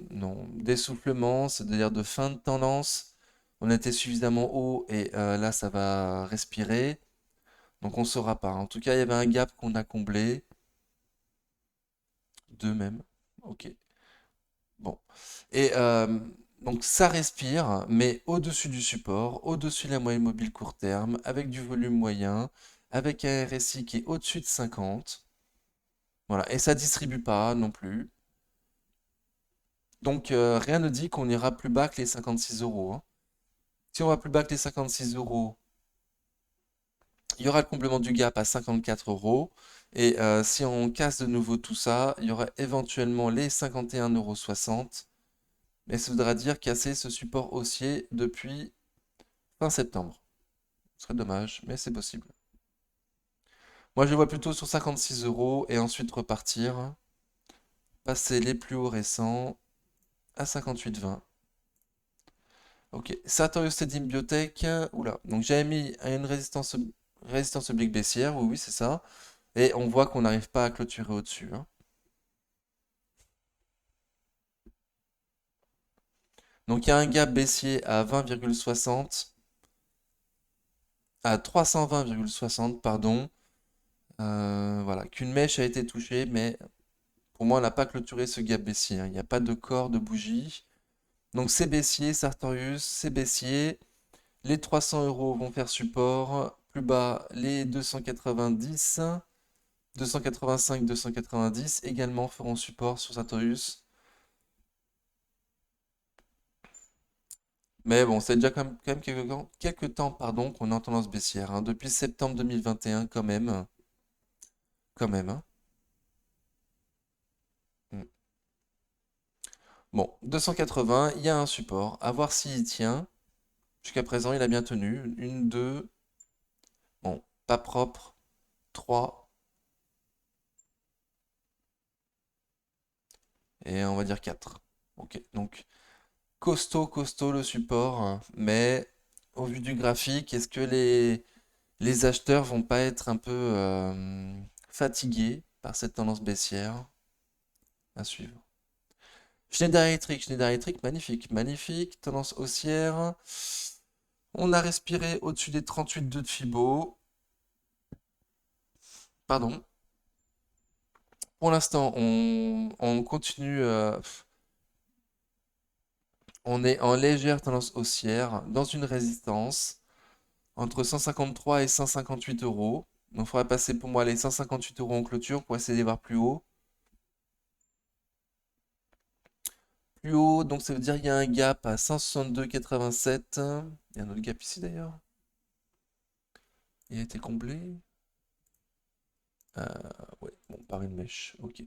A: Non. D'essoufflement, c'est-à-dire de fin de tendance. On était suffisamment haut et là, ça va respirer. Donc, on ne saura pas. En tout cas, il y avait un gap qu'on a comblé. Deux même. Ok. Bon. Et donc, ça respire, mais au-dessus du support, au-dessus de la moyenne mobile court terme, avec du volume moyen, avec un RSI qui est au-dessus de 50. Voilà. Et ça distribue pas non plus. Donc, rien ne dit qu'on ira plus bas que les 56 euros, hein. Si on va plus bas que les 56 euros, il y aura le complément du gap à 54 euros. Et si on casse de nouveau tout ça, il y aura éventuellement les 51,60 euros. Mais ça voudra dire casser ce support haussier depuis fin septembre. Ce serait dommage, mais c'est possible. Moi, je le vois plutôt sur 56 euros et ensuite repartir, passer les plus hauts récents à 58,20. Ok, Sartorius Stedim Biotech, oula, donc j'avais mis une résistance oblique baissière, oui, oui, c'est ça. Et on voit qu'on n'arrive pas à clôturer au-dessus, hein. Donc il y a un gap baissier à 20,60, à 320,60, pardon. Voilà, qu'une mèche a été touchée, mais pour moi, on n'a pas clôturé ce gap baissier, hein. Il n'y a pas de corps de bougie. Donc c'est baissier, Sartorius, c'est baissier. Les 300 euros vont faire support. Plus bas, les 290, 285, 290 également feront support sur Sartorius. Mais bon, c'est déjà quand même quelques temps, pardon, qu'on est en tendance baissière, hein. Depuis septembre 2021, quand même. Quand même, hein. Mm. Bon, 280, il y a un support. À voir s'il tient. Jusqu'à présent, il a bien tenu. Une, deux. Bon, pas propre. Trois. Et on va dire quatre. Ok, donc costaud, costaud le support, hein. Mais au vu du graphique, est-ce que les acheteurs vont pas être un peu fatigués par cette tendance baissière? À suivre. Schneider Electric, magnifique, magnifique, tendance haussière. On a respiré au-dessus des 38,2 de Fibo. Pardon. Pour l'instant, on continue. On est en légère tendance haussière, dans une résistance entre 153 et 158 euros. Donc, il faudrait passer pour moi les 158 euros en clôture pour essayer de les voir plus haut. Plus haut, donc ça veut dire qu'il y a un gap à 162,87. Il y a un autre gap ici d'ailleurs. Il a été comblé. Euh, ouais, bon, par une mèche. Ok.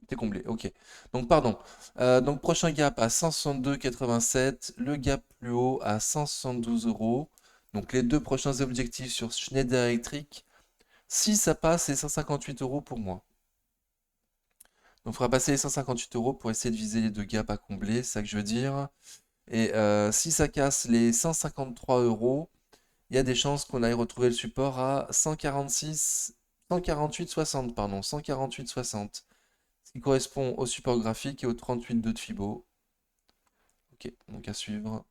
A: T'es comblé, ok. Donc, pardon. Donc, prochain gap à 162,87. Le gap plus haut à 172 euros. Donc, les deux prochains objectifs sur Schneider Electric. Si ça passe, c'est 158 euros pour moi. Donc, il faudra passer les 158 euros pour essayer de viser les deux gaps à combler, c'est ça que je veux dire. Et si ça casse les 153 euros, il y a des chances qu'on aille retrouver le support à 146, 148,60, pardon, 148,60. Ce qui correspond au support graphique et au 38,2 de Fibo. Ok, donc à suivre.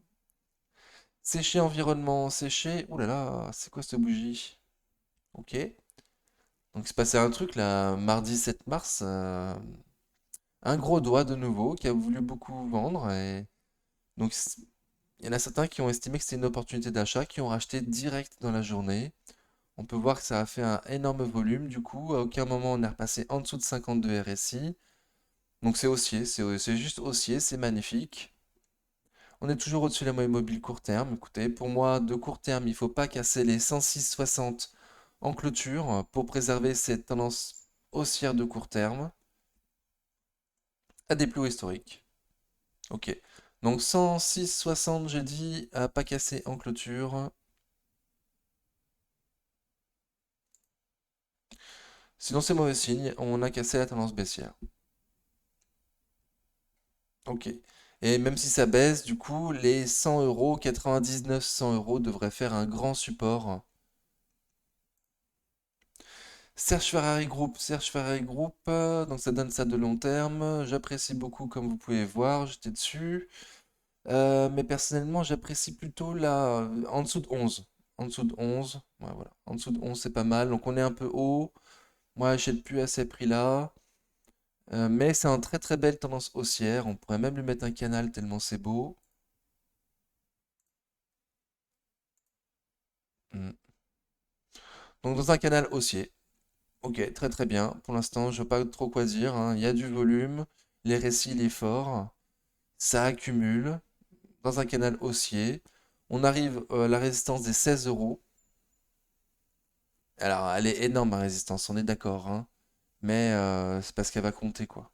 A: Sécher environnement, sécher. Ouh là là, c'est quoi cette bougie? Ok. Donc il se passait un truc là, mardi 7 mars. Un gros doigt de nouveau qui a voulu beaucoup vendre. Et donc il y en a certains qui ont estimé que c'était une opportunité d'achat, qui ont racheté direct dans la journée. On peut voir que ça a fait un énorme volume. Du coup, à aucun moment on est repassé en dessous de 52 RSI. Donc c'est haussier, c'est juste haussier, c'est magnifique. On est toujours au-dessus de la moyenne mobile court terme. Écoutez, pour moi, de court terme, il ne faut pas casser les 106,60 en clôture pour préserver cette tendance haussière de court terme à des plus hauts historiques. Ok. Donc 106,60, j'ai dit, à pas casser en clôture. Sinon, c'est mauvais signe, on a cassé la tendance baissière. Ok. Et même si ça baisse, du coup, les 100 euros, 99, 100 euros devraient faire un grand support. Serge Ferrari Group, donc ça donne ça de long terme. J'apprécie beaucoup, comme vous pouvez voir, j'étais dessus. Mais personnellement, j'apprécie plutôt là, en dessous de 11. En dessous de 11, ouais, voilà. En dessous de 11, c'est pas mal. Donc on est un peu haut. Moi, j'achète plus à ces prix-là. Mais c'est une très très belle tendance haussière. On pourrait même lui mettre un canal tellement c'est beau. Hmm. Donc dans un canal haussier. Ok, très très bien. Pour l'instant, je ne veux pas trop quoi dire, hein. Il y a du volume. Les récits, il est fort. Ça accumule. Dans un canal haussier. On arrive à la résistance des 16 euros. Alors, elle est énorme, ma résistance, on est d'accord, hein. Mais c'est parce qu'elle va compter, quoi.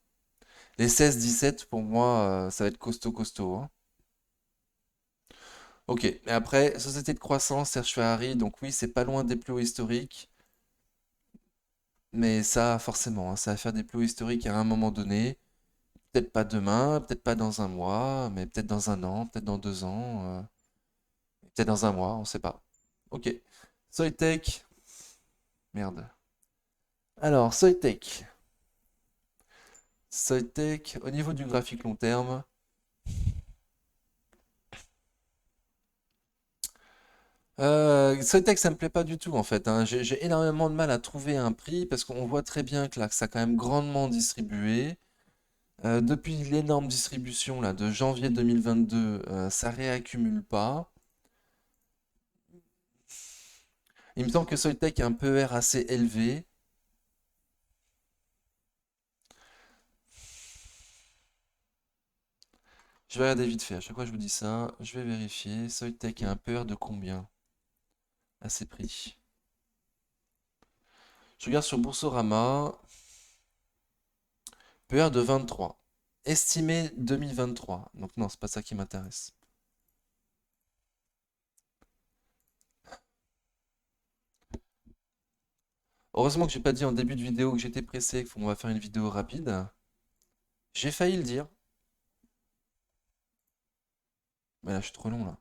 A: Les 16-17, pour moi, ça va être costaud, costaud, hein. Ok, et après, société de croissance, Serge Ferrari, donc oui, c'est pas loin des plus hauts historiques. Mais ça, forcément, hein, ça va faire des plus hauts historiques à un moment donné. Peut-être pas demain, peut-être pas dans un mois, mais peut-être dans un an, peut-être dans 2 ans, peut-être dans un mois, on sait pas. Ok. Soitec, merde. Alors, Soitec. Soitec, au niveau du graphique long terme, Soitec, ça me plaît pas du tout en fait, hein. J'ai énormément de mal à trouver un prix parce qu'on voit très bien que là, que ça a quand même grandement distribué. Depuis l'énorme distribution là, de janvier 2022, ça réaccumule pas. Il me semble que Soitec a un PER assez élevé. Je vais regarder vite fait, à chaque fois que je vous dis ça, je vais vérifier. Soitec a un PER de combien à ces prix? Je regarde sur Boursorama, PER de 23. Estimé 2023. Donc non, c'est pas ça qui m'intéresse. Heureusement que j'ai pas dit en début de vidéo que j'étais pressé, qu'on va faire une vidéo rapide. J'ai failli le dire. Mais là, je suis trop long là.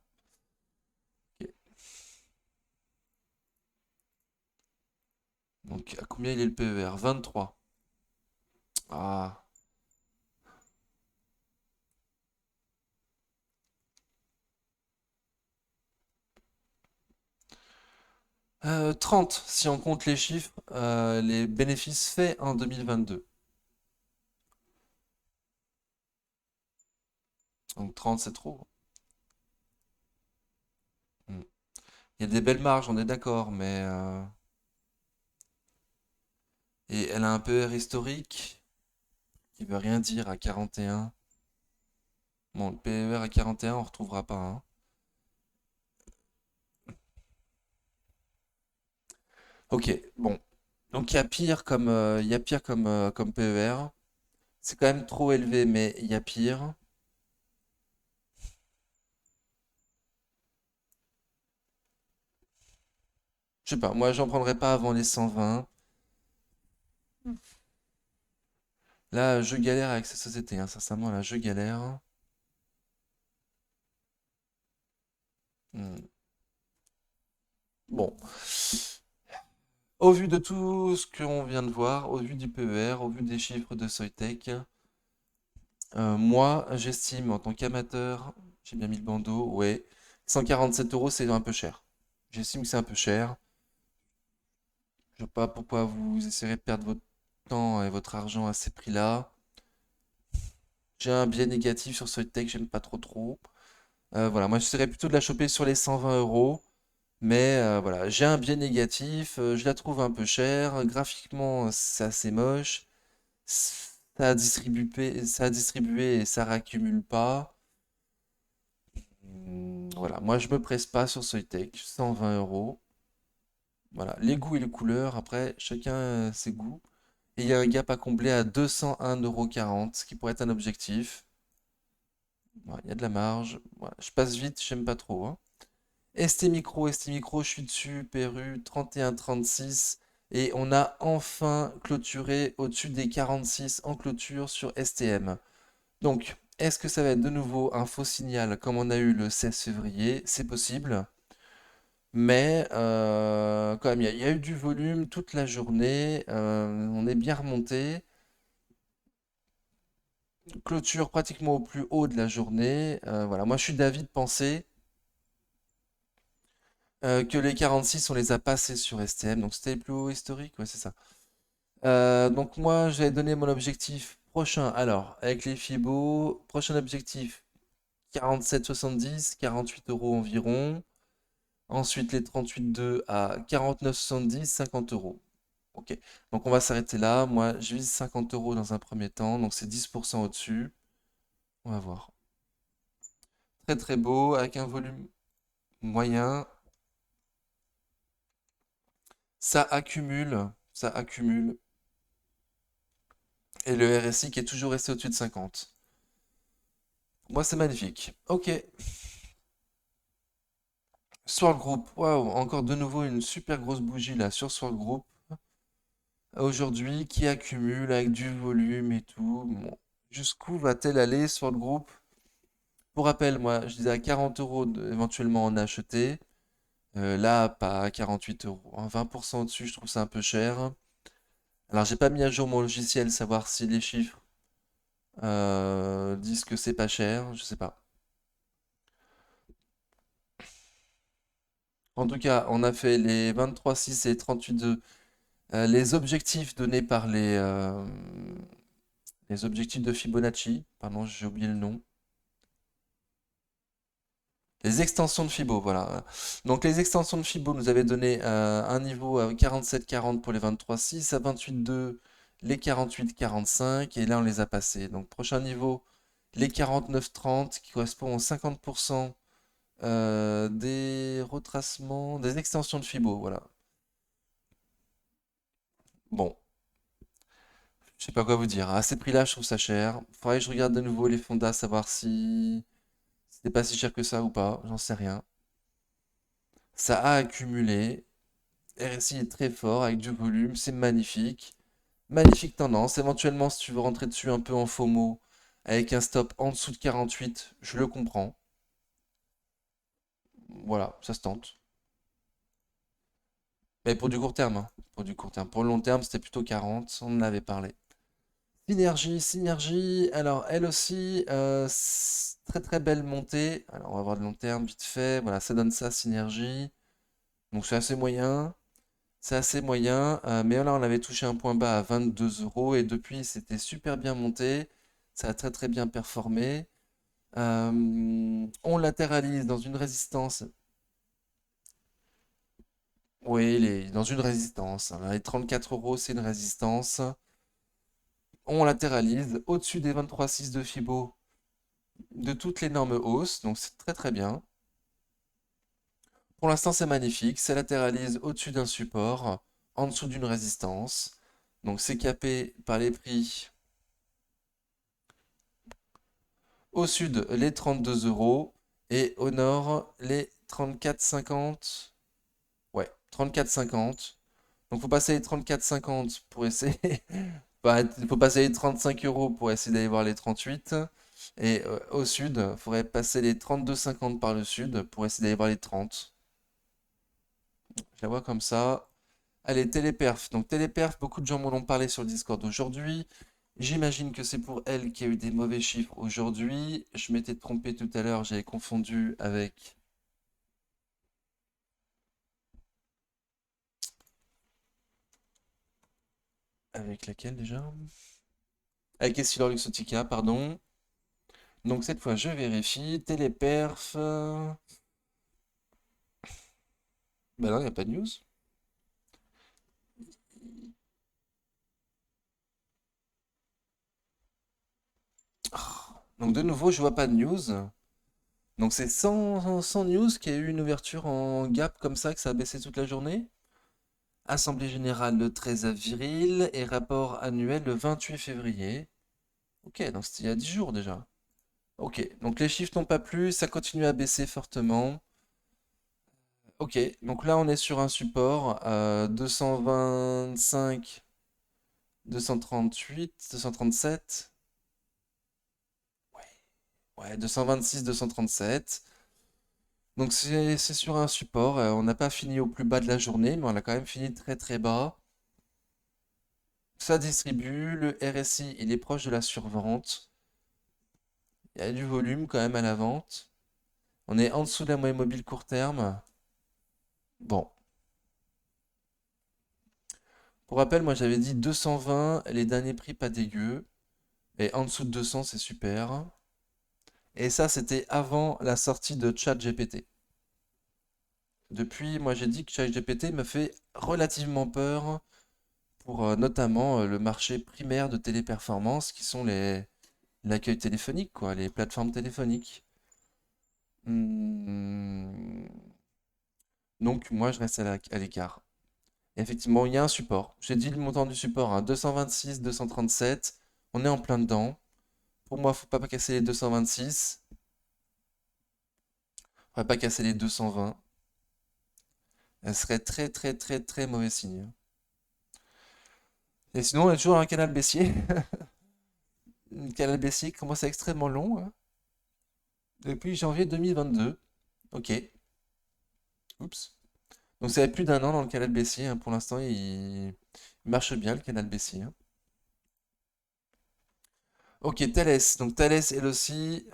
A: Ok. Donc, à combien il est le PER? 23. Ah. 30, si on compte les chiffres, les bénéfices faits en 2022. Donc 30, c'est trop. Hmm. Il y a des belles marges, on est d'accord, mais... Et elle a un PER historique qui veut rien dire à 41. Bon, le PER à 41, on retrouvera pas, hein. Ok, bon. Donc il y a pire comme PER. C'est quand même trop élevé, mais il y a pire. Je sais pas, moi j'en prendrais pas avant les 120. Là, je galère avec cette société, hein, sincèrement, là, je galère. Hmm. Bon, au vu de tout ce qu'on vient de voir, au vu du PER, au vu des chiffres de Soitec, moi j'estime en tant qu'amateur, j'ai bien mis le bandeau, ouais, 147 euros c'est un peu cher. J'estime que c'est un peu cher. Je vois pas pourquoi vous essayerez de perdre votre temps et votre argent à ces prix-là. J'ai un biais négatif sur Soitec, j'aime pas trop trop. Voilà, moi j'essaierais plutôt de la choper sur les 120 euros. Mais voilà, j'ai un biais négatif, je la trouve un peu chère. Graphiquement, c'est assez moche. Ça a distribué et ça réaccumule pas. Voilà, moi je me presse pas sur Soitec, 120 euros. Voilà, les goûts et les couleurs, après, chacun ses goûts. Et il y a un gap à combler à 201,40 €, ce qui pourrait être un objectif. Voilà, il y a de la marge. Voilà, je passe vite, j'aime pas trop, hein. ST Micro, je suis dessus, Perru 31,36. Et on a enfin clôturé au-dessus des 46 en clôture sur STM. Donc, est-ce que ça va être de nouveau un faux signal comme on a eu le 16 février? C'est possible. Mais quand même, il y a eu du volume toute la journée. On est bien remonté. Clôture pratiquement au plus haut de la journée. Voilà, moi je suis d'avis de penser que les 46, on les a passés sur STM. Donc c'était les plus hauts historiques, ouais, c'est ça. Donc moi, j'avais donné mon objectif prochain. Alors, avec les Fibo, prochain objectif 47,70, 48 euros environ. Ensuite, les 38,2 à 49,70, 50 euros. Ok. Donc on va s'arrêter là. Moi, je vise 50 euros dans un premier temps. Donc c'est 10% au-dessus. On va voir. Très très beau, avec un volume moyen. Ça accumule. Ça accumule. Et le RSI qui est toujours resté au-dessus de 50. Moi, c'est magnifique. Ok. Sword Group. Waouh, encore de nouveau une super grosse bougie là sur Sword Group. Aujourd'hui, qui accumule avec du volume et tout. Bon. Jusqu'où va-t-elle aller, Sword Group? Pour rappel, moi, je disais à 40 euros éventuellement en acheter. Là, pas à 48 euros, hein. 20% au-dessus, je trouve ça un peu cher. Alors, j'ai pas mis à jour mon logiciel, savoir si les chiffres disent que c'est pas cher. Je sais pas. En tout cas, on a fait les 23,6 et 38,2. Les objectifs donnés par les objectifs de Fibonacci. Pardon, j'ai oublié le nom. Les extensions de Fibo, voilà. Donc les extensions de Fibo nous avaient donné un niveau à 47,40 pour les 23,6, à 28,2 les 48,45, et là on les a passés. Donc prochain niveau, les 49,30 qui correspond aux 50% des retracements, des extensions de Fibo, voilà. Bon, je sais pas quoi vous dire. À ces prix-là, je trouve ça cher. Faudrait que je regarde de nouveau les fondas, savoir si c'était pas si cher que ça ou pas, j'en sais rien. Ça a accumulé. RSI est très fort avec du volume, c'est magnifique. Magnifique tendance. Éventuellement, si tu veux rentrer dessus un peu en FOMO avec un stop en dessous de 48, je le comprends. Voilà, ça se tente. Mais pour du court terme, hein. Pour du court terme. Pour le long terme, c'était plutôt 40, on en avait parlé. Synergie, synergie. Alors, elle aussi, très très belle montée. Alors, on va voir de long terme, vite fait. Voilà, ça donne ça, synergie. Donc, c'est assez moyen. C'est assez moyen, mais là on avait touché un point bas à 22 euros et depuis c'était super bien monté, ça a très très bien performé. On latéralise dans une résistance, oui, dans une résistance, hein. Les 34 euros c'est une résistance. On latéralise au-dessus des 23,6 de Fibo de toutes les normes hausses, donc c'est très très bien. Pour l'instant c'est magnifique, ça latéralise au-dessus d'un support, en dessous d'une résistance, donc c'est capé par les prix. Au sud, les 32 euros. Et au nord, les 34,50. Ouais, 34,50. Donc, faut passer les 34,50 pour essayer. Bah, il faut passer les 35 euros pour essayer d'aller voir les 38. Et au sud, il faudrait passer les 32,50 par le sud pour essayer d'aller voir les 30. Je la vois comme ça. Allez, téléperf. Donc, téléperf, beaucoup de gens m'en ont parlé sur le Discord aujourd'hui. J'imagine que c'est pour elle qui a eu des mauvais chiffres aujourd'hui. Je m'étais trompé tout à l'heure, j'avais confondu avec laquelle déjà? Avec Essilor Luxottica, pardon. Donc cette fois, je vérifie. Téléperf. Bah non, il n'y a pas de news. Donc de nouveau, je vois pas de news. Donc c'est sans news qu'il y a eu une ouverture en gap comme ça, que ça a baissé toute la journée. Assemblée générale le 13 avril et rapport annuel le 28 février. Ok, donc c'était il y a 10 jours déjà. Ok, donc les chiffres n'ont pas plu, ça continue à baisser fortement. Ok, donc là on est sur un support 225, 238, 237. Ouais, 226, 237. Donc c'est sur un support. On n'a pas fini au plus bas de la journée, mais on a quand même fini très très bas. Ça distribue. Le RSI, il est proche de la survente. Il y a du volume quand même à la vente. On est en dessous de la moyenne mobile court terme. Bon. Pour rappel, moi j'avais dit 220, les derniers prix pas dégueu. Et en dessous de 200, c'est super. Et ça, c'était avant la sortie de ChatGPT. Depuis, moi j'ai dit que ChatGPT me fait relativement peur pour notamment le marché primaire de téléperformance qui sont l'accueil téléphonique, quoi, les plateformes téléphoniques. Hmm. Donc moi je reste à l'écart. Et effectivement, il y a un support. J'ai dit le montant du support, hein, 226, 237. On est en plein dedans. Pour moi, faut pas casser les 226. Faut pas casser les 220. Elle serait très très très très mauvais signe. Et sinon, on est toujours dans un canal baissier. Un canal baissier qui commence à être extrêmement long, hein, depuis janvier 2022. Ok. Oups. Donc ça fait plus d'un an dans le canal baissier, hein. Pour l'instant, il marche bien le canal baissier, hein. Ok, Thales. Donc Thales, elle aussi.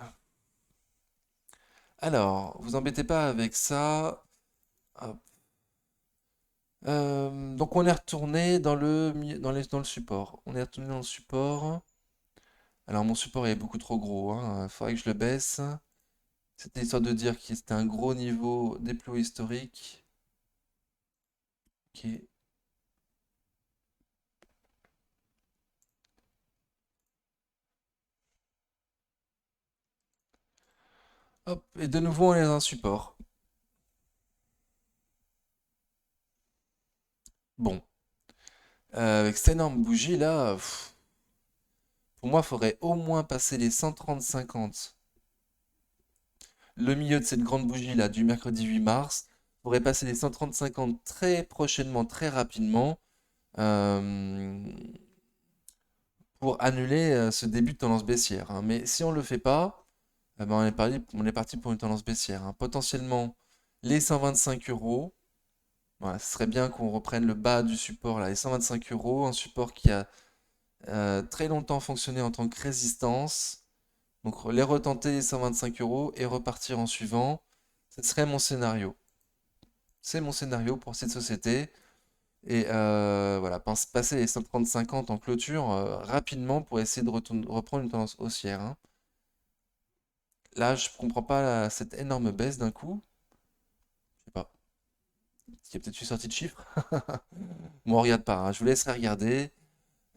A: Alors, vous embêtez pas avec ça. Hop. Donc on est retourné dans dans le support. On est retourné dans le support. Alors mon support est beaucoup trop gros, hein. Il faudrait que je le baisse. C'était histoire de dire que c'était un gros niveau des plus hauts historiques. Ok. Hop. Et de nouveau on est dans un support. Bon. Avec cette énorme bougie là, pour moi, il faudrait au moins passer les 130,50. Le milieu de cette grande bougie là du mercredi 8 mars pourrait passer les 130,50 très prochainement, très rapidement, euh, pour annuler ce début de tendance baissière, hein. Mais si on ne le fait pas, eh ben, on est parti pour une tendance baissière, hein. Potentiellement les 125 euros. Voilà, ce serait bien qu'on reprenne le bas du support là, les 125 euros, un support qui a très longtemps fonctionné en tant que résistance. Donc les retenter les 125 euros et repartir en suivant, ce serait mon scénario. C'est mon scénario pour cette société. Et voilà, passer les 130,50 en clôture rapidement pour essayer de reprendre une tendance haussière, hein. Là, je comprends pas cette énorme baisse d'un coup. Je sais pas. Il y a peut-être une sortie de chiffres. Bon, on regarde pas, hein. Je vous laisserai regarder.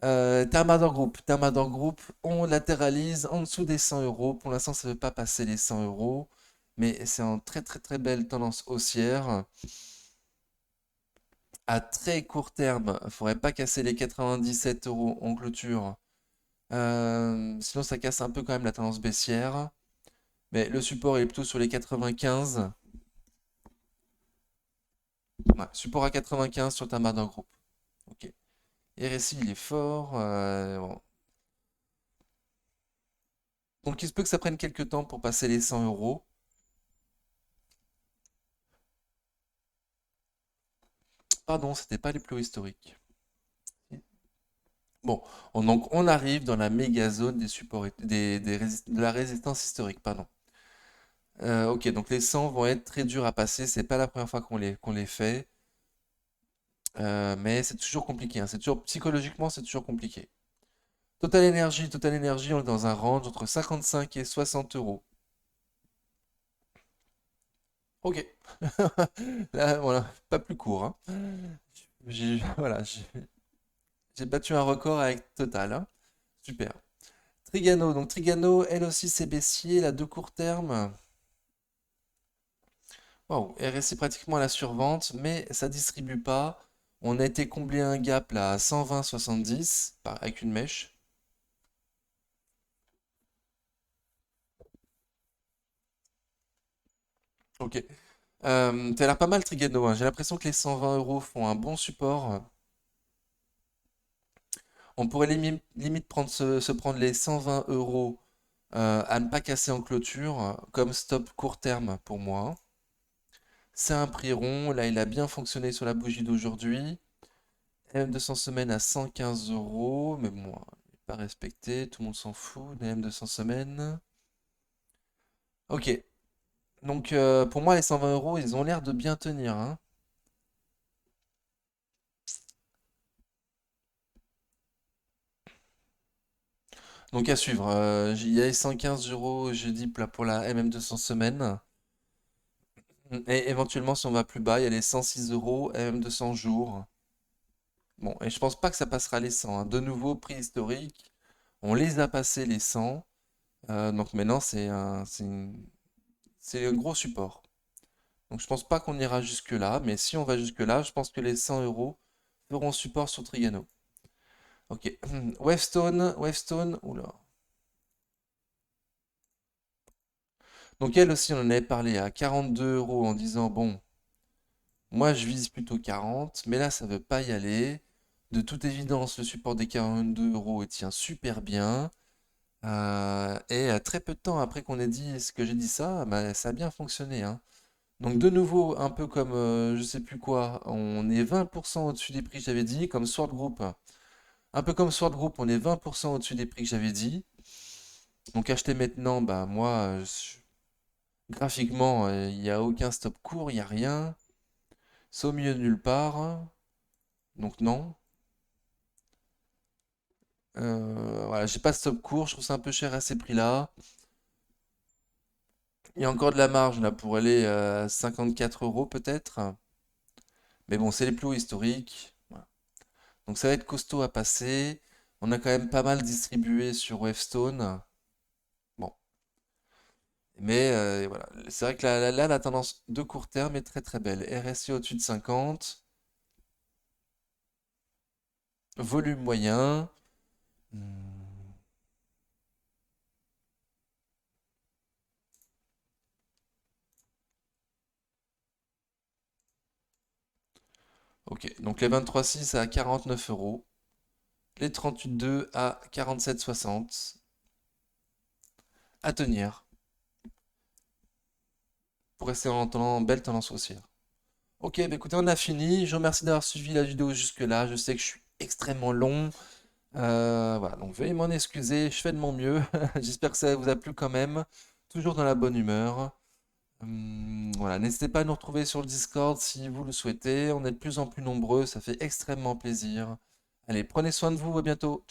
A: Thermador Group. Thermador Group, on latéralise en dessous des 100 euros. Pour l'instant, ça ne veut pas passer les 100 euros. Mais c'est en très très très belle tendance haussière. À très court terme, il ne faudrait pas casser les 97 euros en clôture. Sinon, ça casse un peu quand même la tendance baissière. Mais le support est plutôt sur les 95. Ouais, support à 95 sur Thermador Group. Ok. RSI, il est fort. Bon. Donc, il se peut que ça prenne quelques temps pour passer les 100 euros. Pardon, c'était pas les plus historiques. Bon, donc on arrive dans la méga zone des supports, de la résistance historique, pardon. Ok, donc les 100 vont être très durs à passer. C'est pas la première fois qu'on les fait. Mais c'est toujours compliqué, hein. C'est toujours, psychologiquement, c'est toujours compliqué. Total Energy, on est dans un range entre 55 et 60 euros. Ok. Là, voilà, pas plus court, hein. Voilà, j'ai battu un record avec Total, hein. Super. Trigano, donc Trigano, elle aussi c'est baissier, la de court terme. Waouh, elle est restée pratiquement à la survente, mais ça distribue pas. On a été combler un gap là à 120,70 avec une mèche. Ok. T'as l'air pas mal Trigano, hein. J'ai l'impression que les 120 euros font un bon support. On pourrait limite prendre se prendre les 120 euros à ne pas casser en clôture comme stop court terme pour moi. C'est un prix rond. Là, il a bien fonctionné sur la bougie d'aujourd'hui. M200 semaines à 115 euros. Mais bon, il n'est pas respecté. Tout le monde s'en fout des M200 semaines. Ok. Donc, pour moi, les 120 euros, ils ont l'air de bien tenir, hein. Donc, à suivre. Il y a les 115 euros jeudi pour la MM200 semaines. Et éventuellement, si on va plus bas, il y a les 106 euros MM200 jours. Bon, et je pense pas que ça passera les 100, hein. De nouveau, prix historique. On les a passés les 100. Donc maintenant, c'est un gros support. Donc je pense pas qu'on ira jusque-là. Mais si on va jusque-là, je pense que les 100 euros feront support sur Trigano. Ok. Wavestone, Wavestone. Oula. Donc elle aussi, on en avait parlé à 42 euros en disant, bon, moi je vise plutôt 40. Mais là, ça veut pas y aller. De toute évidence, le support des 42 euros il tient super bien. Et très peu de temps après qu'on ait dit ce que j'ai dit ça, bah, ça a bien fonctionné, hein. Donc de nouveau, un peu comme je sais plus quoi, on est 20% au-dessus des prix que j'avais dit, comme Sword Group. Un peu comme Sword Group, on est 20% au-dessus des prix que j'avais dit. Donc acheter maintenant, bah moi, graphiquement, il n'y a aucun stop court, il n'y a rien. C'est au milieu de nulle part. Donc non. Voilà, j'ai pas de stop court, je trouve ça un peu cher à ces prix-là. Il y a encore de la marge là pour aller à 54 euros peut-être. Mais bon, c'est les plus hauts historiques. Voilà. Donc ça va être costaud à passer. On a quand même pas mal distribué sur Wavestone. Bon, mais voilà. C'est vrai que là, la tendance de court terme est très très belle. RSI au-dessus de 50. Volume moyen. Hmm, Ok, donc les 23,6 à 49 euros. Les 38,2 à 47,60. À tenir. Pour rester en belle tendance haussière. Ok, bah écoutez, on a fini. Je vous remercie d'avoir suivi la vidéo jusque-là. Je sais que je suis extrêmement long. Voilà, donc veuillez m'en excuser, je fais de mon mieux. J'espère que ça vous a plu quand même. Toujours dans la bonne humeur. Voilà, n'hésitez pas à nous retrouver sur le Discord si vous le souhaitez. On est de plus en plus nombreux, ça fait extrêmement plaisir. Allez, prenez soin de vous, à bientôt.